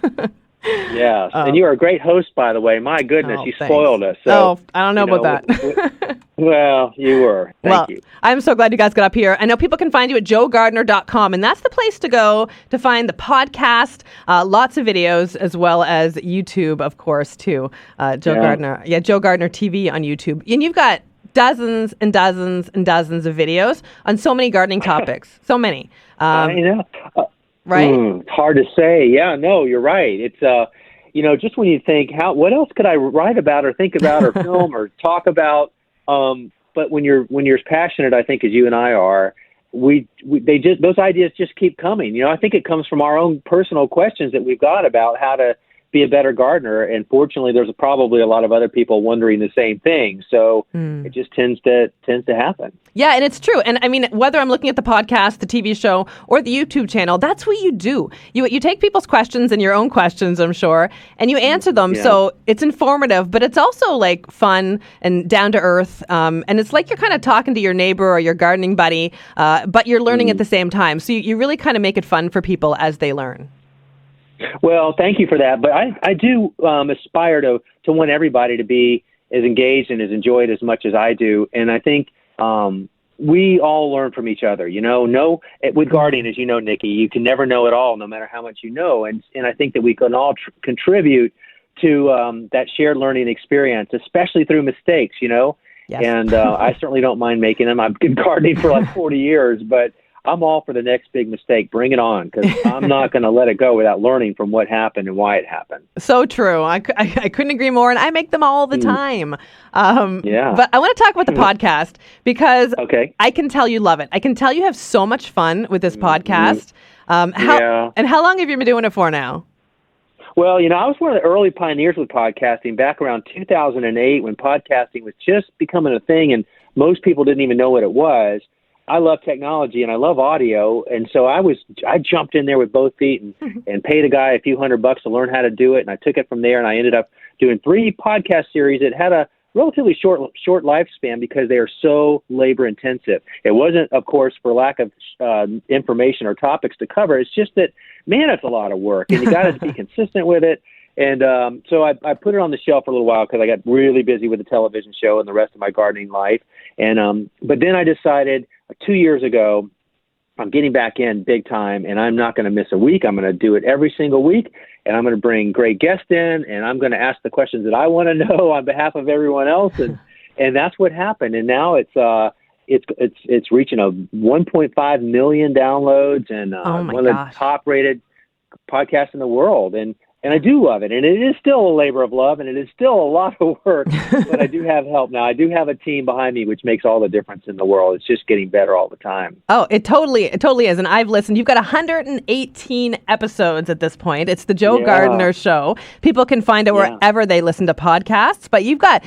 Yes, and you are a great host, by the way. My goodness, you spoiled us. So, I don't know about that. Well, you were. Thank you. I'm so glad you guys got up here. I know people can find you at JoeGardner.com, and that's the place to go to find the podcast, lots of videos, as well as YouTube, of course, too. Joe Gardner. Yeah, Joe Gardner TV on YouTube. And you've got dozens and dozens and dozens of videos on so many gardening topics. So many. I know. Right? It's hard to say. Yeah, no, you're right. It's, just when you think, what else could I write about or think about or film or talk about? But when you're as passionate, I think, as you and I are, those ideas just keep coming. I think it comes from our own personal questions that we've got about how to be a better gardener. And fortunately, there's probably a lot of other people wondering the same thing. So it just tends to happen. Yeah, and it's true. And I mean, whether I'm looking at the podcast, the TV show, or the YouTube channel, that's what you do. You take people's questions and your own questions, I'm sure, and you answer them. Yeah. So it's informative, but it's also like fun and down to earth. And it's like you're kind of talking to your neighbor or your gardening buddy, but you're learning at the same time. So you really kind of make it fun for people as they learn. Well, thank you for that. But I do aspire to want everybody to be as engaged and as enjoyed as much as I do. And I think we all learn from each other. With gardening, as you know, Nikki, you can never know it all, no matter how much you know. And I think that we can all contribute to that shared learning experience, especially through mistakes, Yes. And I certainly don't mind making them. I've been gardening for like 40 years, but I'm all for the next big mistake. Bring it on, because I'm not going to let it go without learning from what happened and why it happened. So true. I couldn't agree more, and I make them all the time. Yeah. But I want to talk about the podcast because I can tell you love it. I can tell you have so much fun with this podcast. And how long have you been doing it for now? Well, I was one of the early pioneers with podcasting back around 2008 when podcasting was just becoming a thing and most people didn't even know what it was. I love technology and I love audio. And so I jumped in there with both feet and paid a guy a few $100 to learn how to do it. And I took it from there and I ended up doing 3 podcast series that had a relatively short lifespan because they are so labor intensive. It wasn't, of course, for lack of information or topics to cover. It's just that, man, it's a lot of work, and you got to be consistent with it. And so I put it on the shelf for a little while because I got really busy with the television show and the rest of my gardening life. And but then I decided 2 years ago, I'm getting back in big time, and I'm not going to miss a week. I'm going to do it every single week, and I'm going to bring great guests in, and I'm going to ask the questions that I want to know on behalf of everyone else. And that's what happened. And now it's reaching a 1.5 million downloads and one of the top rated podcasts in the world. And I do love it. And it is still a labor of love, and it is still a lot of work, but I do have help now. I do have a team behind me, which makes all the difference in the world. It's just getting better all the time. Oh, it totally is. And I've listened. You've got 118 episodes at this point. It's the Joe Gardner Show. People can find it wherever they listen to podcasts, but you've got,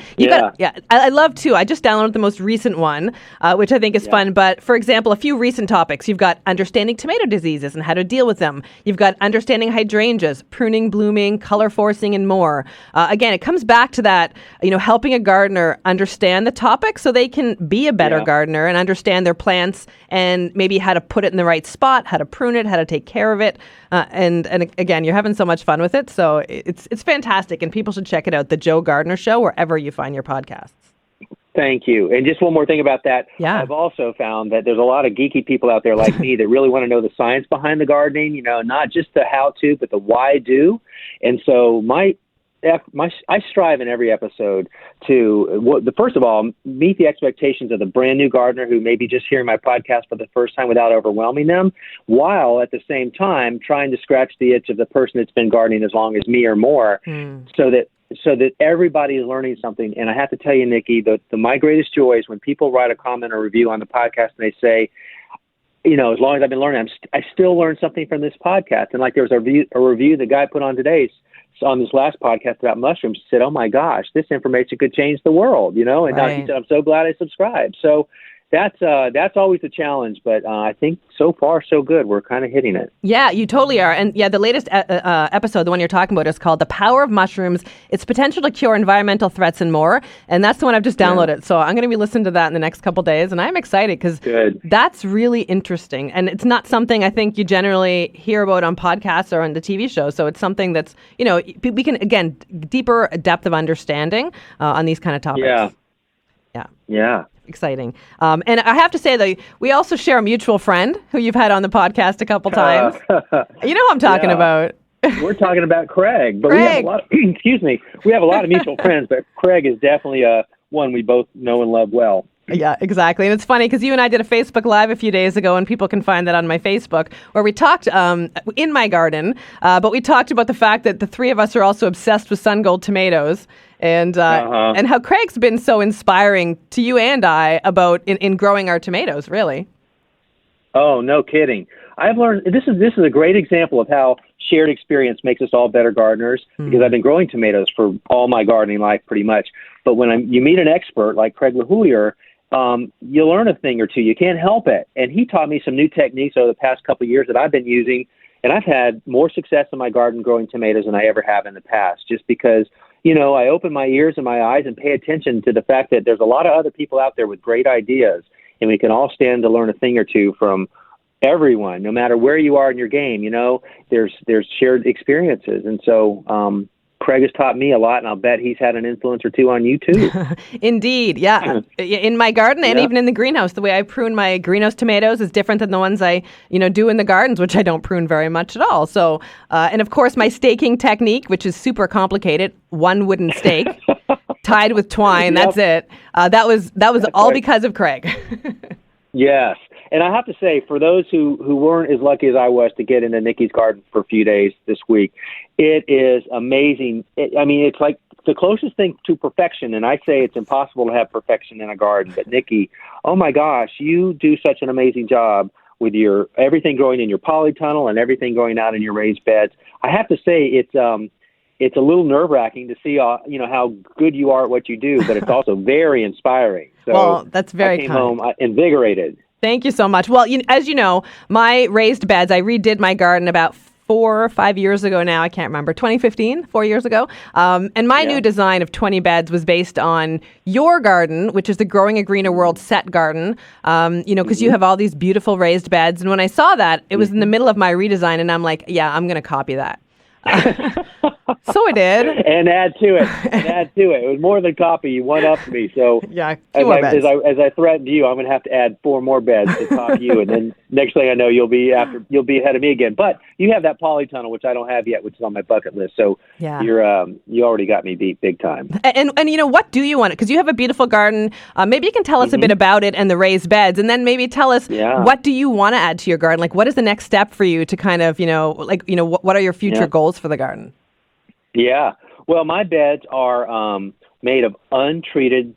I love too. I just downloaded the most recent one, which I think is fun. But for example, a few recent topics. You've got understanding tomato diseases and how to deal with them. You've got understanding hydrangeas, pruning, blooming, color forcing, and more. Again, it comes back to that, helping a gardener understand the topic so they can be a better gardener and understand their plants and maybe how to put it in the right spot, how to prune it, how to take care of it. And again, you're having so much fun with it. So it's fantastic, and people should check it out, The Joe Gardner Show, wherever you find your podcasts. Thank you. And just one more thing about that. Yeah. I've also found that there's a lot of geeky people out there like me that really want to know the science behind the gardening, not just the how-to, but the why-do. And so I strive in every episode to, first of all, meet the expectations of the brand new gardener who may be just hearing my podcast for the first time without overwhelming them, while at the same time trying to scratch the itch of the person that's been gardening as long as me or more, so that everybody is learning something. And I have to tell you, Niki, my greatest joy is when people write a comment or review on the podcast and they say, as long as I've been learning, I still learn something from this podcast. And like there was a review the guy put on today on this last podcast about mushrooms. He said, "Oh my gosh, this information could change the world," And now he said, "I'm so glad I subscribed." So that's always a challenge, but I think so far so good. We're kind of hitting it. Yeah, you totally are. And the latest episode, the one you're talking about, is called "The Power of Mushrooms: Its Potential to Cure Environmental Threats and More." And that's the one I've just downloaded. So I'm going to be listening to that in the next couple of days, and I'm excited because that's really interesting. And it's not something I think you generally hear about on podcasts or on the TV show. So it's something that's we can, again, deeper depth of understanding on these kind of topics. Yeah. Exciting. And I have to say that we also share a mutual friend who you've had on the podcast a couple times. You know who I'm talking about. We're talking about Craig. But we have a lot of, we have a lot of mutual friends, but Craig is definitely one we both know and love well. Yeah, exactly. And it's funny because you and I did a Facebook Live a few days ago, and people can find that on my Facebook, where we talked in my garden, but we talked about the fact that the three of us are also obsessed with sun gold tomatoes, and how Craig's been so inspiring to you and I about in growing our tomatoes, really. Oh, no kidding. I've learned this is a great example of how shared experience makes us all better gardeners, because I've been growing tomatoes for all my gardening life pretty much. But when you meet an expert like Craig LaHoulier, you learn a thing or two. You can't help it. And he taught me some new techniques over the past couple of years that I've been using, and I've had more success in my garden growing tomatoes than I ever have in the past, just because, I open my ears and my eyes and pay attention to the fact that there's a lot of other people out there with great ideas, and we can all stand to learn a thing or two from everyone, no matter where you are in your game. There's shared experiences. And so, Craig has taught me a lot, and I'll bet he's had an influence or two on you too. Indeed, yeah. In my garden and even in the greenhouse, the way I prune my greenhouse tomatoes is different than the ones I, do in the gardens, which I don't prune very much at all. So, and of course, my staking technique, which is super complicated, one wooden stake tied with twine. That's it. That was all because of Craig. Yes. And I have to say, for those who weren't as lucky as I was to get into Niki's garden for a few days this week, it is amazing. It's like the closest thing to perfection, and I say it's impossible to have perfection in a garden. But Niki, oh my gosh, you do such an amazing job with your everything growing in your polytunnel and everything going out in your raised beds. I have to say it's a little nerve-wracking to see how good you are at what you do, but it's also very inspiring. So well, that's very I came home invigorated. Thank you so much. Well, as you know, my raised beds, I redid my garden about 4 or 5 years ago now. I can't remember. 2015, 4 years ago. And my new design of 20 beds was based on your garden, which is the Growing a Greener World set garden. Because you have all these beautiful raised beds. And when I saw that, it was in the middle of my redesign, and I'm like, yeah, I'm going to copy that. So I did. And add to it. It was more than copy. You one-upped me. So yeah, as I threatened you, I'm going to have to add 4 more beds to top you. And then next thing I know, you'll be ahead of me again. But you have that polytunnel, which I don't have yet, which is on my bucket list. So you already got me beat big time. And what do you want? Because you have a beautiful garden. Maybe you can tell us a bit about it and the raised beds, and then maybe tell us what do you want to add to your garden? Like, what is the next step for you to kind of, what are your future goals for the garden? Yeah. Well, my beds are made of untreated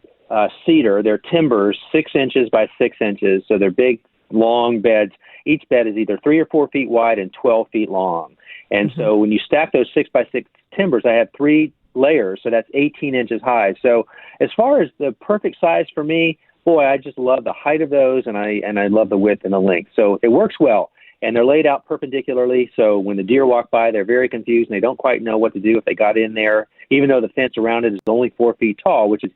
cedar. They're timbers, 6 inches by 6 inches. So they're big, long beds. Each bed is either 3 or 4 feet wide and 12 feet long. And so when you stack those 6 by 6 timbers, I have 3 layers. So that's 18 inches high. So as far as the perfect size for me, boy, I just love the height of those, and I love the width and the length. So it works well. And they're laid out perpendicularly, so when the deer walk by, they're very confused, and they don't quite know what to do if they got in there, even though the fence around it is only 4 feet tall, which is,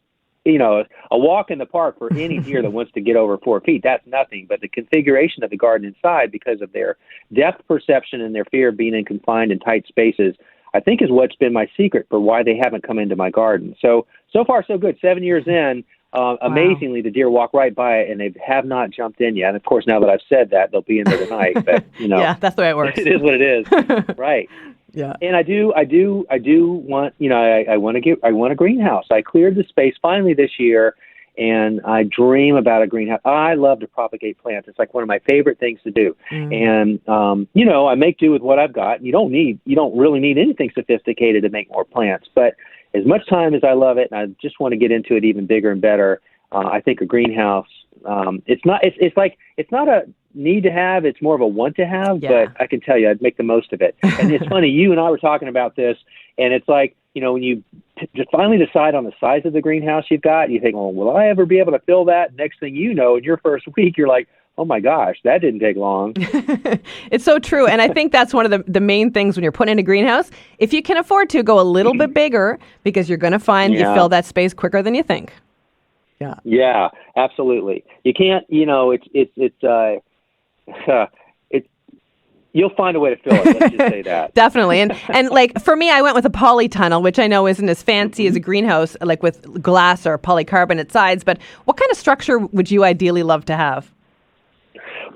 a walk in the park for any deer that wants to get over 4 feet. That's nothing. But the configuration of the garden inside, because of their depth perception and their fear of being in confined and tight spaces, I think is what's been my secret for why they haven't come into my garden. So far, so good. 7 years in. Amazingly, the deer walk right by it, and they have not jumped in yet. And of course, now that I've said that, they'll be in there tonight. But yeah, that's the way it works. It is what it is, right? Yeah. And I do want, I want a greenhouse. I cleared the space finally this year, and I dream about a greenhouse. I love to propagate plants. It's like one of my favorite things to do. And I make do with what I've got. You don't really need anything sophisticated to make more plants, but as much time as I love it, and I just want to get into it even bigger and better, I think a greenhouse, it's not a need to have, it's more of a want to have, but I can tell you, I'd make the most of it. And it's funny, you and I were talking about this, and it's like, when you just finally decide on the size of the greenhouse you've got, you think, well, will I ever be able to fill that? Next thing you know, in your first week, you're like, oh my gosh, that didn't take long. It's so true. And I think that's one of the main things when you're putting in a greenhouse. If you can afford to, go a little bit bigger, because you're going to find you fill that space quicker than you think. Yeah. Yeah, absolutely. You can't, you'll find a way to fill it. Let's just say that. Definitely. And like for me, I went with a polytunnel, which I know isn't as fancy as a greenhouse, like with glass or polycarbonate sides. But what kind of structure would you ideally love to have?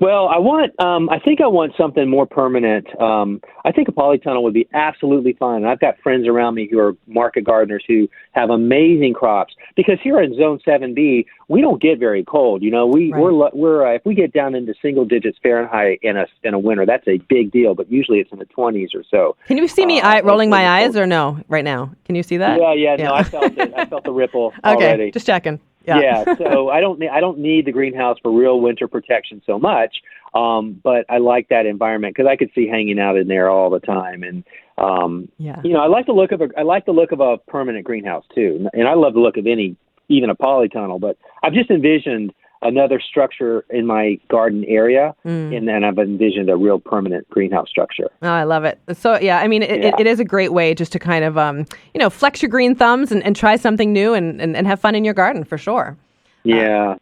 Well, I think I want something more permanent. I think a polytunnel would be absolutely fine. I've got friends around me who are market gardeners who have amazing crops, because here in Zone 7B, we don't get very cold. We're if we get down into single digits Fahrenheit in a winter, that's a big deal, but usually it's in the 20s or so. Can you see me rolling my eyes or no right now? Can you see that? Yeah. No, I felt it. I felt the ripple already. Okay, just checking. Yeah. So I don't need the greenhouse for real winter protection so much, but I like that environment because I could see hanging out in there all the time, and I like the look of a permanent greenhouse too, and I love the look of even a polytunnel. But I've just envisioned another structure in my garden area, and then I've envisioned a real permanent greenhouse structure. Oh, I love it. So, it is a great way just to kind of, flex your green thumbs and try something new and have fun in your garden for sure. Yeah.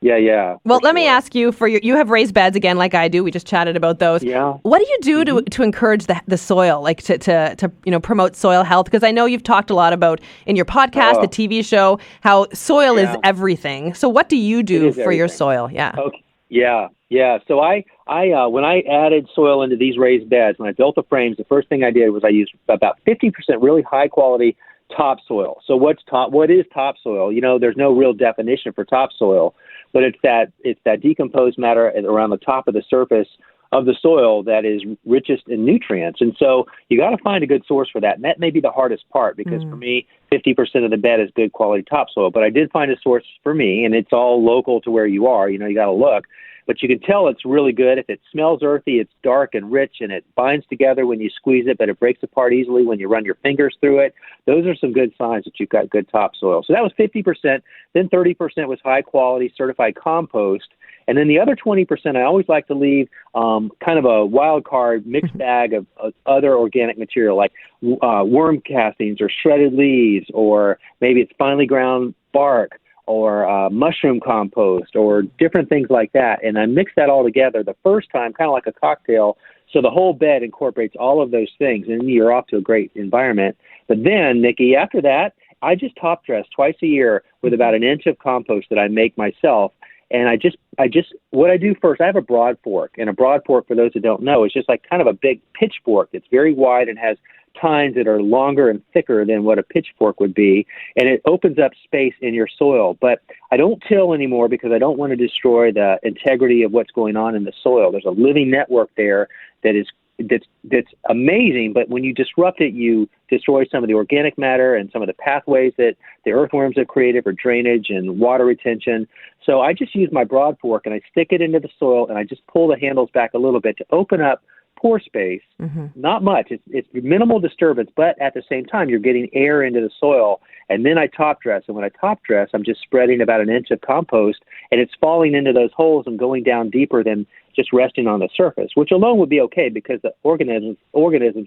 Well, let me ask you, you have raised beds again, like I do. We just chatted about those. Yeah. What do you do to encourage the soil, like to promote soil health? Because I know you've talked a lot about in your podcast, the TV show, how soil is everything. So what do you do for your soil? Yeah. Okay. Yeah. So I when I added soil into these raised beds, when I built the frames, the first thing I did was I used about 50% really high quality topsoil. So what is topsoil? There's no real definition for topsoil, but it's that decomposed matter around the top of the surface of the soil that is richest in nutrients. And so you got to find a good source for that. And that may be the hardest part, because for me, 50% of the bed is good quality topsoil. But I did find a source for me, and it's all local to where you are. You got to look. But you can tell it's really good. If it smells earthy, it's dark and rich, and it binds together when you squeeze it, but it breaks apart easily when you run your fingers through it. Those are some good signs that you've got good topsoil. So that was 50%. Then 30% was high-quality certified compost. And then the other 20%, I always like to leave kind of a wild card mixed bag of other organic material like worm castings or shredded leaves, or maybe it's finely ground bark, or mushroom compost, or different things like that. And I mix that all together the first time, kind of like a cocktail, so the whole bed incorporates all of those things, and you're off to a great environment. But then, Niki, after that, I just top dress twice a year with about an inch of compost that I make myself. And what I do first, I have a broad fork. And a broad fork, for those who don't know, is just like kind of a big pitchfork that's very wide and has tines that are longer and thicker than what a pitchfork would be. And it opens up space in your soil. But I don't till anymore because I don't want to destroy the integrity of what's going on in the soil. There's a living network there that's amazing, but when you disrupt it, you destroy some of the organic matter and some of the pathways that the earthworms have created for drainage and water retention. So I just use my broad fork and I stick it into the soil and I just pull the handles back a little bit to open up pore space. Not much. It's minimal disturbance, but at the same time, you're getting air into the soil. And then I top dress. And when I top dress, I'm just spreading about an inch of compost, and it's falling into those holes and going down deeper than just resting on the surface, which alone would be okay because the organisms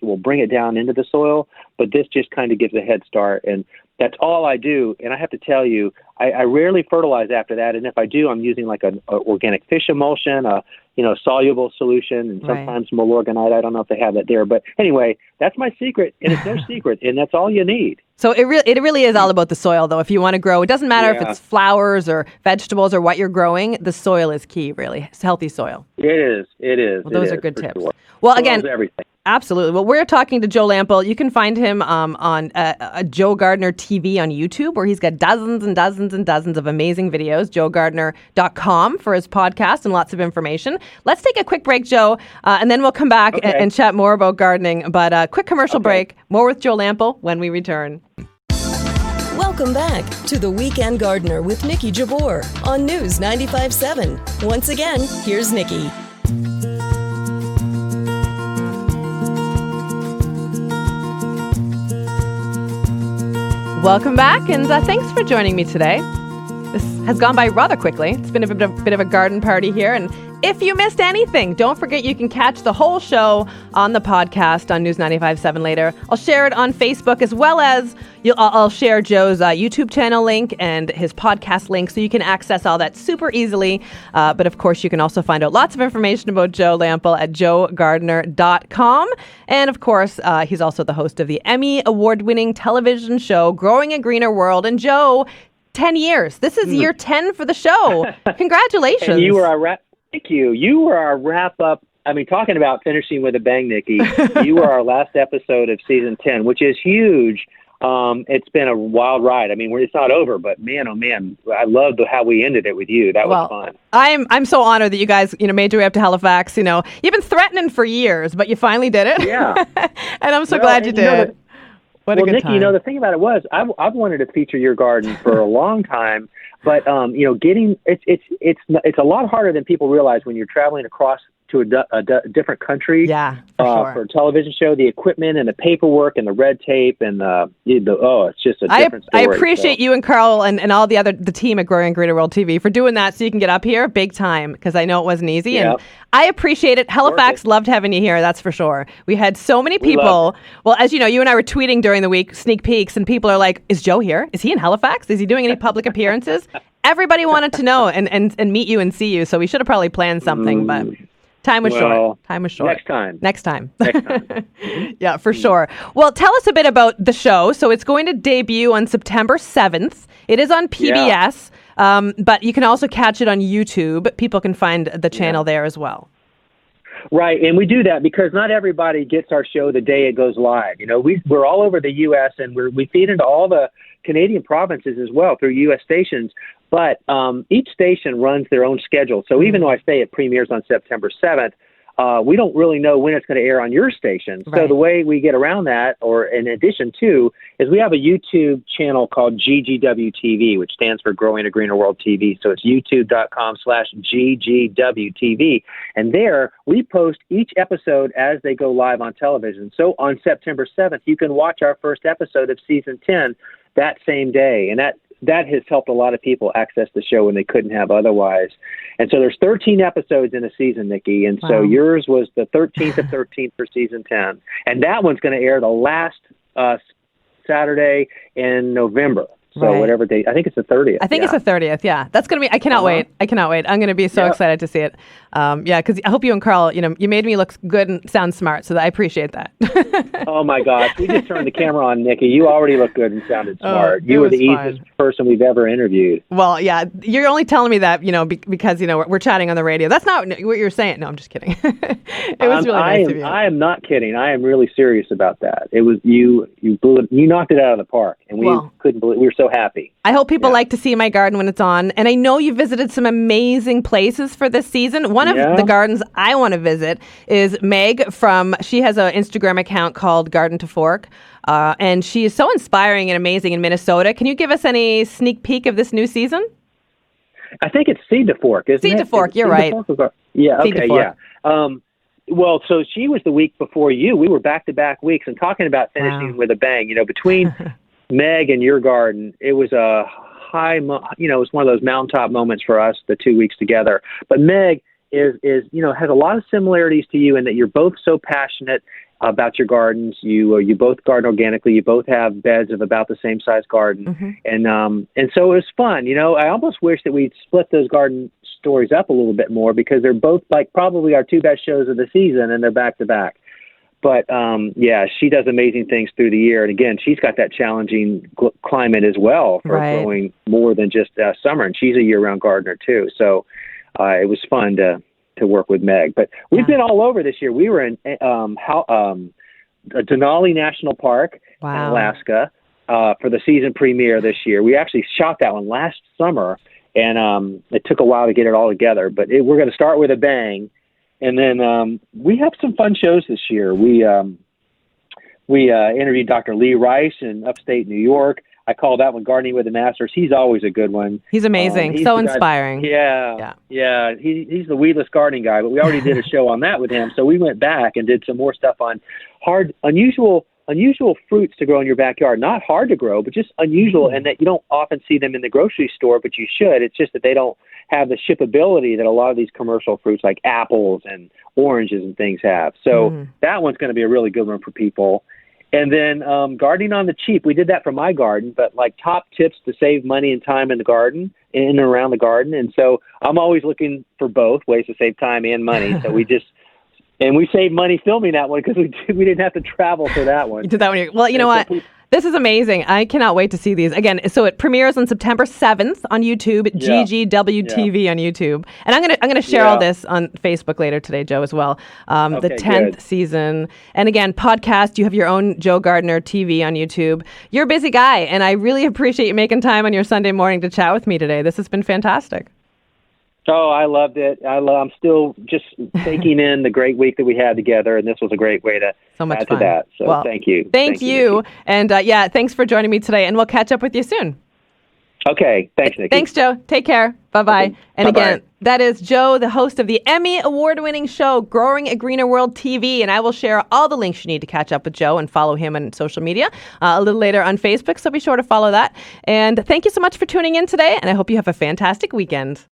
will bring it down into the soil. But this just kind of gives a head start. And that's all I do. And I have to tell you, I rarely fertilize after that. And if I do, I'm using like an organic fish emulsion, a soluble solution, and sometimes Milorganite. I don't know if they have that there. But anyway, that's my secret. And it's no secret. And that's all you need. So it really is all about the soil, though. If you want to grow, it doesn't matter if it's flowers or vegetables or what you're growing. The soil is key, really. It's healthy soil. It is. Well, those are good tips. Sure. Well, Soil's again, everything. Absolutely. Well, we're talking to Joe Lample. You can find him on Joe Gardner TV on YouTube, where he's got dozens and dozens and dozens of amazing videos. JoeGardner.com for his podcast and lots of information. Let's take a quick break, Joe, and then we'll come back and chat more about gardening. But quick commercial break. More with Joe Lample when we return. Welcome back to The Weekend Gardener with Niki Jabbour on News 95.7. Once again, here's Niki. Welcome back, and thanks for joining me today. This has gone by rather quickly. It's been a bit of a garden party here, and if you missed anything, don't forget you can catch the whole show on the podcast on News 95.7 later. I'll share it on Facebook, as well as I'll share Joe's YouTube channel link and his podcast link, so you can access all that super easily. But of course, you can also find out lots of information about Joe Lample at joegardner.com. And of course, he's also the host of the Emmy award-winning television show, Growing a Greener World. And Joe, 10 years. This is year 10 for the show. Congratulations. And you were Thank you. You were our wrap-up. I mean, talking about finishing with a bang, Niki, you were our last episode of season 10, which is huge. It's been a wild ride. I mean, it's not over, but man, oh man, I loved how we ended it with you. That was fun. I'm so honored that you guys, made your way up to Halifax. You've been threatening for years, but you finally did it. Yeah. And I'm so glad you did. What a good time. Niki, the thing about it was I've wanted to feature your garden for a long time, but getting it's a lot harder than people realize when you're traveling across to a different country. Yeah, for a television show, the equipment and the paperwork and the red tape and it's just a different story. I appreciate you and Carl and all the team at Growing Greener World TV for doing that so you can get up here big time, because I know it wasn't easy. Yeah. And I appreciate it. Halifax loved having you here, that's for sure. We had so many people. Well, as you know, you and I were tweeting during the week, sneak peeks, and people are like, is Joe here? Is he in Halifax? Is he doing any public appearances? Everybody wanted to know and meet you and see you, so we should have probably planned something, but... Time was short. Next time. Yeah, for sure. Well, tell us a bit about the show. So it's going to debut on September 7th. It is on PBS, but you can also catch it on YouTube. People can find the channel there as well. Right, and we do that because not everybody gets our show the day it goes live. We're all over the U.S., and we feed into all the Canadian provinces as well through U.S. stations. But each station runs their own schedule. So even though I say it premieres on September 7th, we don't really know when it's going to air on your station. Right. So the way we get around that, or in addition to, is we have a YouTube channel called GGW TV, which stands for Growing a Greener World TV. So it's youtube.com/GGW TV. And there we post each episode as they go live on television. So on September 7th, you can watch our first episode of season 10 that same day. And that that has helped a lot of people access the show when they couldn't have otherwise. And so there's 13 episodes in a season, Niki, and so yours was the 13th of 13th for season 10, and that one's going to air the last Saturday in November. So whatever date, I think it's the 30th. I think it's the 30th. Yeah, that's gonna be. I cannot wait. I cannot wait. I'm gonna be so excited to see it. Because I hope you and Carl, you made me look good and sound smart, so I appreciate that. Oh my gosh, we just turned the camera on, Niki. You already look good and sounded smart. You were the easiest person we've ever interviewed. Well, yeah, you're only telling me that, because we're chatting on the radio. That's not what you're saying. No, I'm just kidding. It was really nice of you. I am not kidding. I am really serious about that. It was you blew it. You knocked it out of the park, and we couldn't believe. We were so happy. I hope people like to see my garden when it's on. And I know you visited some amazing places for this season. One of the gardens I want to visit is Meg she has an Instagram account called Garden to Fork. And she is so inspiring and amazing in Minnesota. Can you give us any sneak peek of this new season? I think it's Seed to Fork, isn't it? Seed to Fork, you're right. Yeah, Seed to okay, Fork. yeah. Well, so she was the week before you. We were back-to-back weeks, and talking about finishing with a bang. Between Meg and your garden, it was a it was one of those mountaintop moments for us, the 2 weeks together. But Meg is has a lot of similarities to you in that you're both so passionate about your gardens. You both garden organically. You both have beds of about the same size garden, and so it was fun. I almost wish that we'd split those garden stories up a little bit more, because they're both like probably our two best shows of the season, and they're back to back. But she does amazing things through the year, and again, she's got that challenging climate as well for growing more than just summer, and she's a year-round gardener too. So it was fun to work with Meg. But we've been all over this year. We were in Denali National Park in Alaska for the season premiere this year. We actually shot that one last summer, and it took a while to get it all together. But we're going to start with a bang. And then we have some fun shows this year. We interviewed Dr. Lee Rice in upstate New York. I call that one Gardening with the Masters. He's always a good one. He's amazing. He's so inspiring. Yeah. He's the weedless gardening guy, but we already did a show on that with him. So we went back and did some more stuff on unusual fruits to grow in your backyard. Not hard to grow, but just unusual, and that you don't often see them in the grocery store, but you should. It's just that they don't have the shippability that a lot of these commercial fruits like apples and oranges and things have. So that one's going to be a really good one for people. And then gardening on the cheap. We did that for my garden, but like top tips to save money and time in the garden, in and around the garden. And so I'm always looking for both ways to save time and money. So we saved money filming that one because we didn't have to travel for that one. You did that one. Well, you know what? This is amazing. I cannot wait to see these. Again, so it premieres on September 7th on YouTube, GGWTV on YouTube. And I'm gonna share all this on Facebook later today, Joe, as well. The 10th season. And again, podcast, you have your own Joe Gardner TV on YouTube. You're a busy guy, and I really appreciate you making time on your Sunday morning to chat with me today. This has been fantastic. Oh, I loved it. I'm still just taking in the great week that we had together, and this was a great way to add to that. So thank you. Thank you. And thanks for joining me today, and we'll catch up with you soon. Okay. Thanks, Niki. Thanks, Joe. Take care. Bye-bye. Okay. And Bye-bye. again, that is Joe, the host of the Emmy Award-winning show, Growing a Greener World TV. And I will share all the links you need to catch up with Joe and follow him on social media a little later on Facebook. So be sure to follow that. And thank you so much for tuning in today. And I hope you have a fantastic weekend.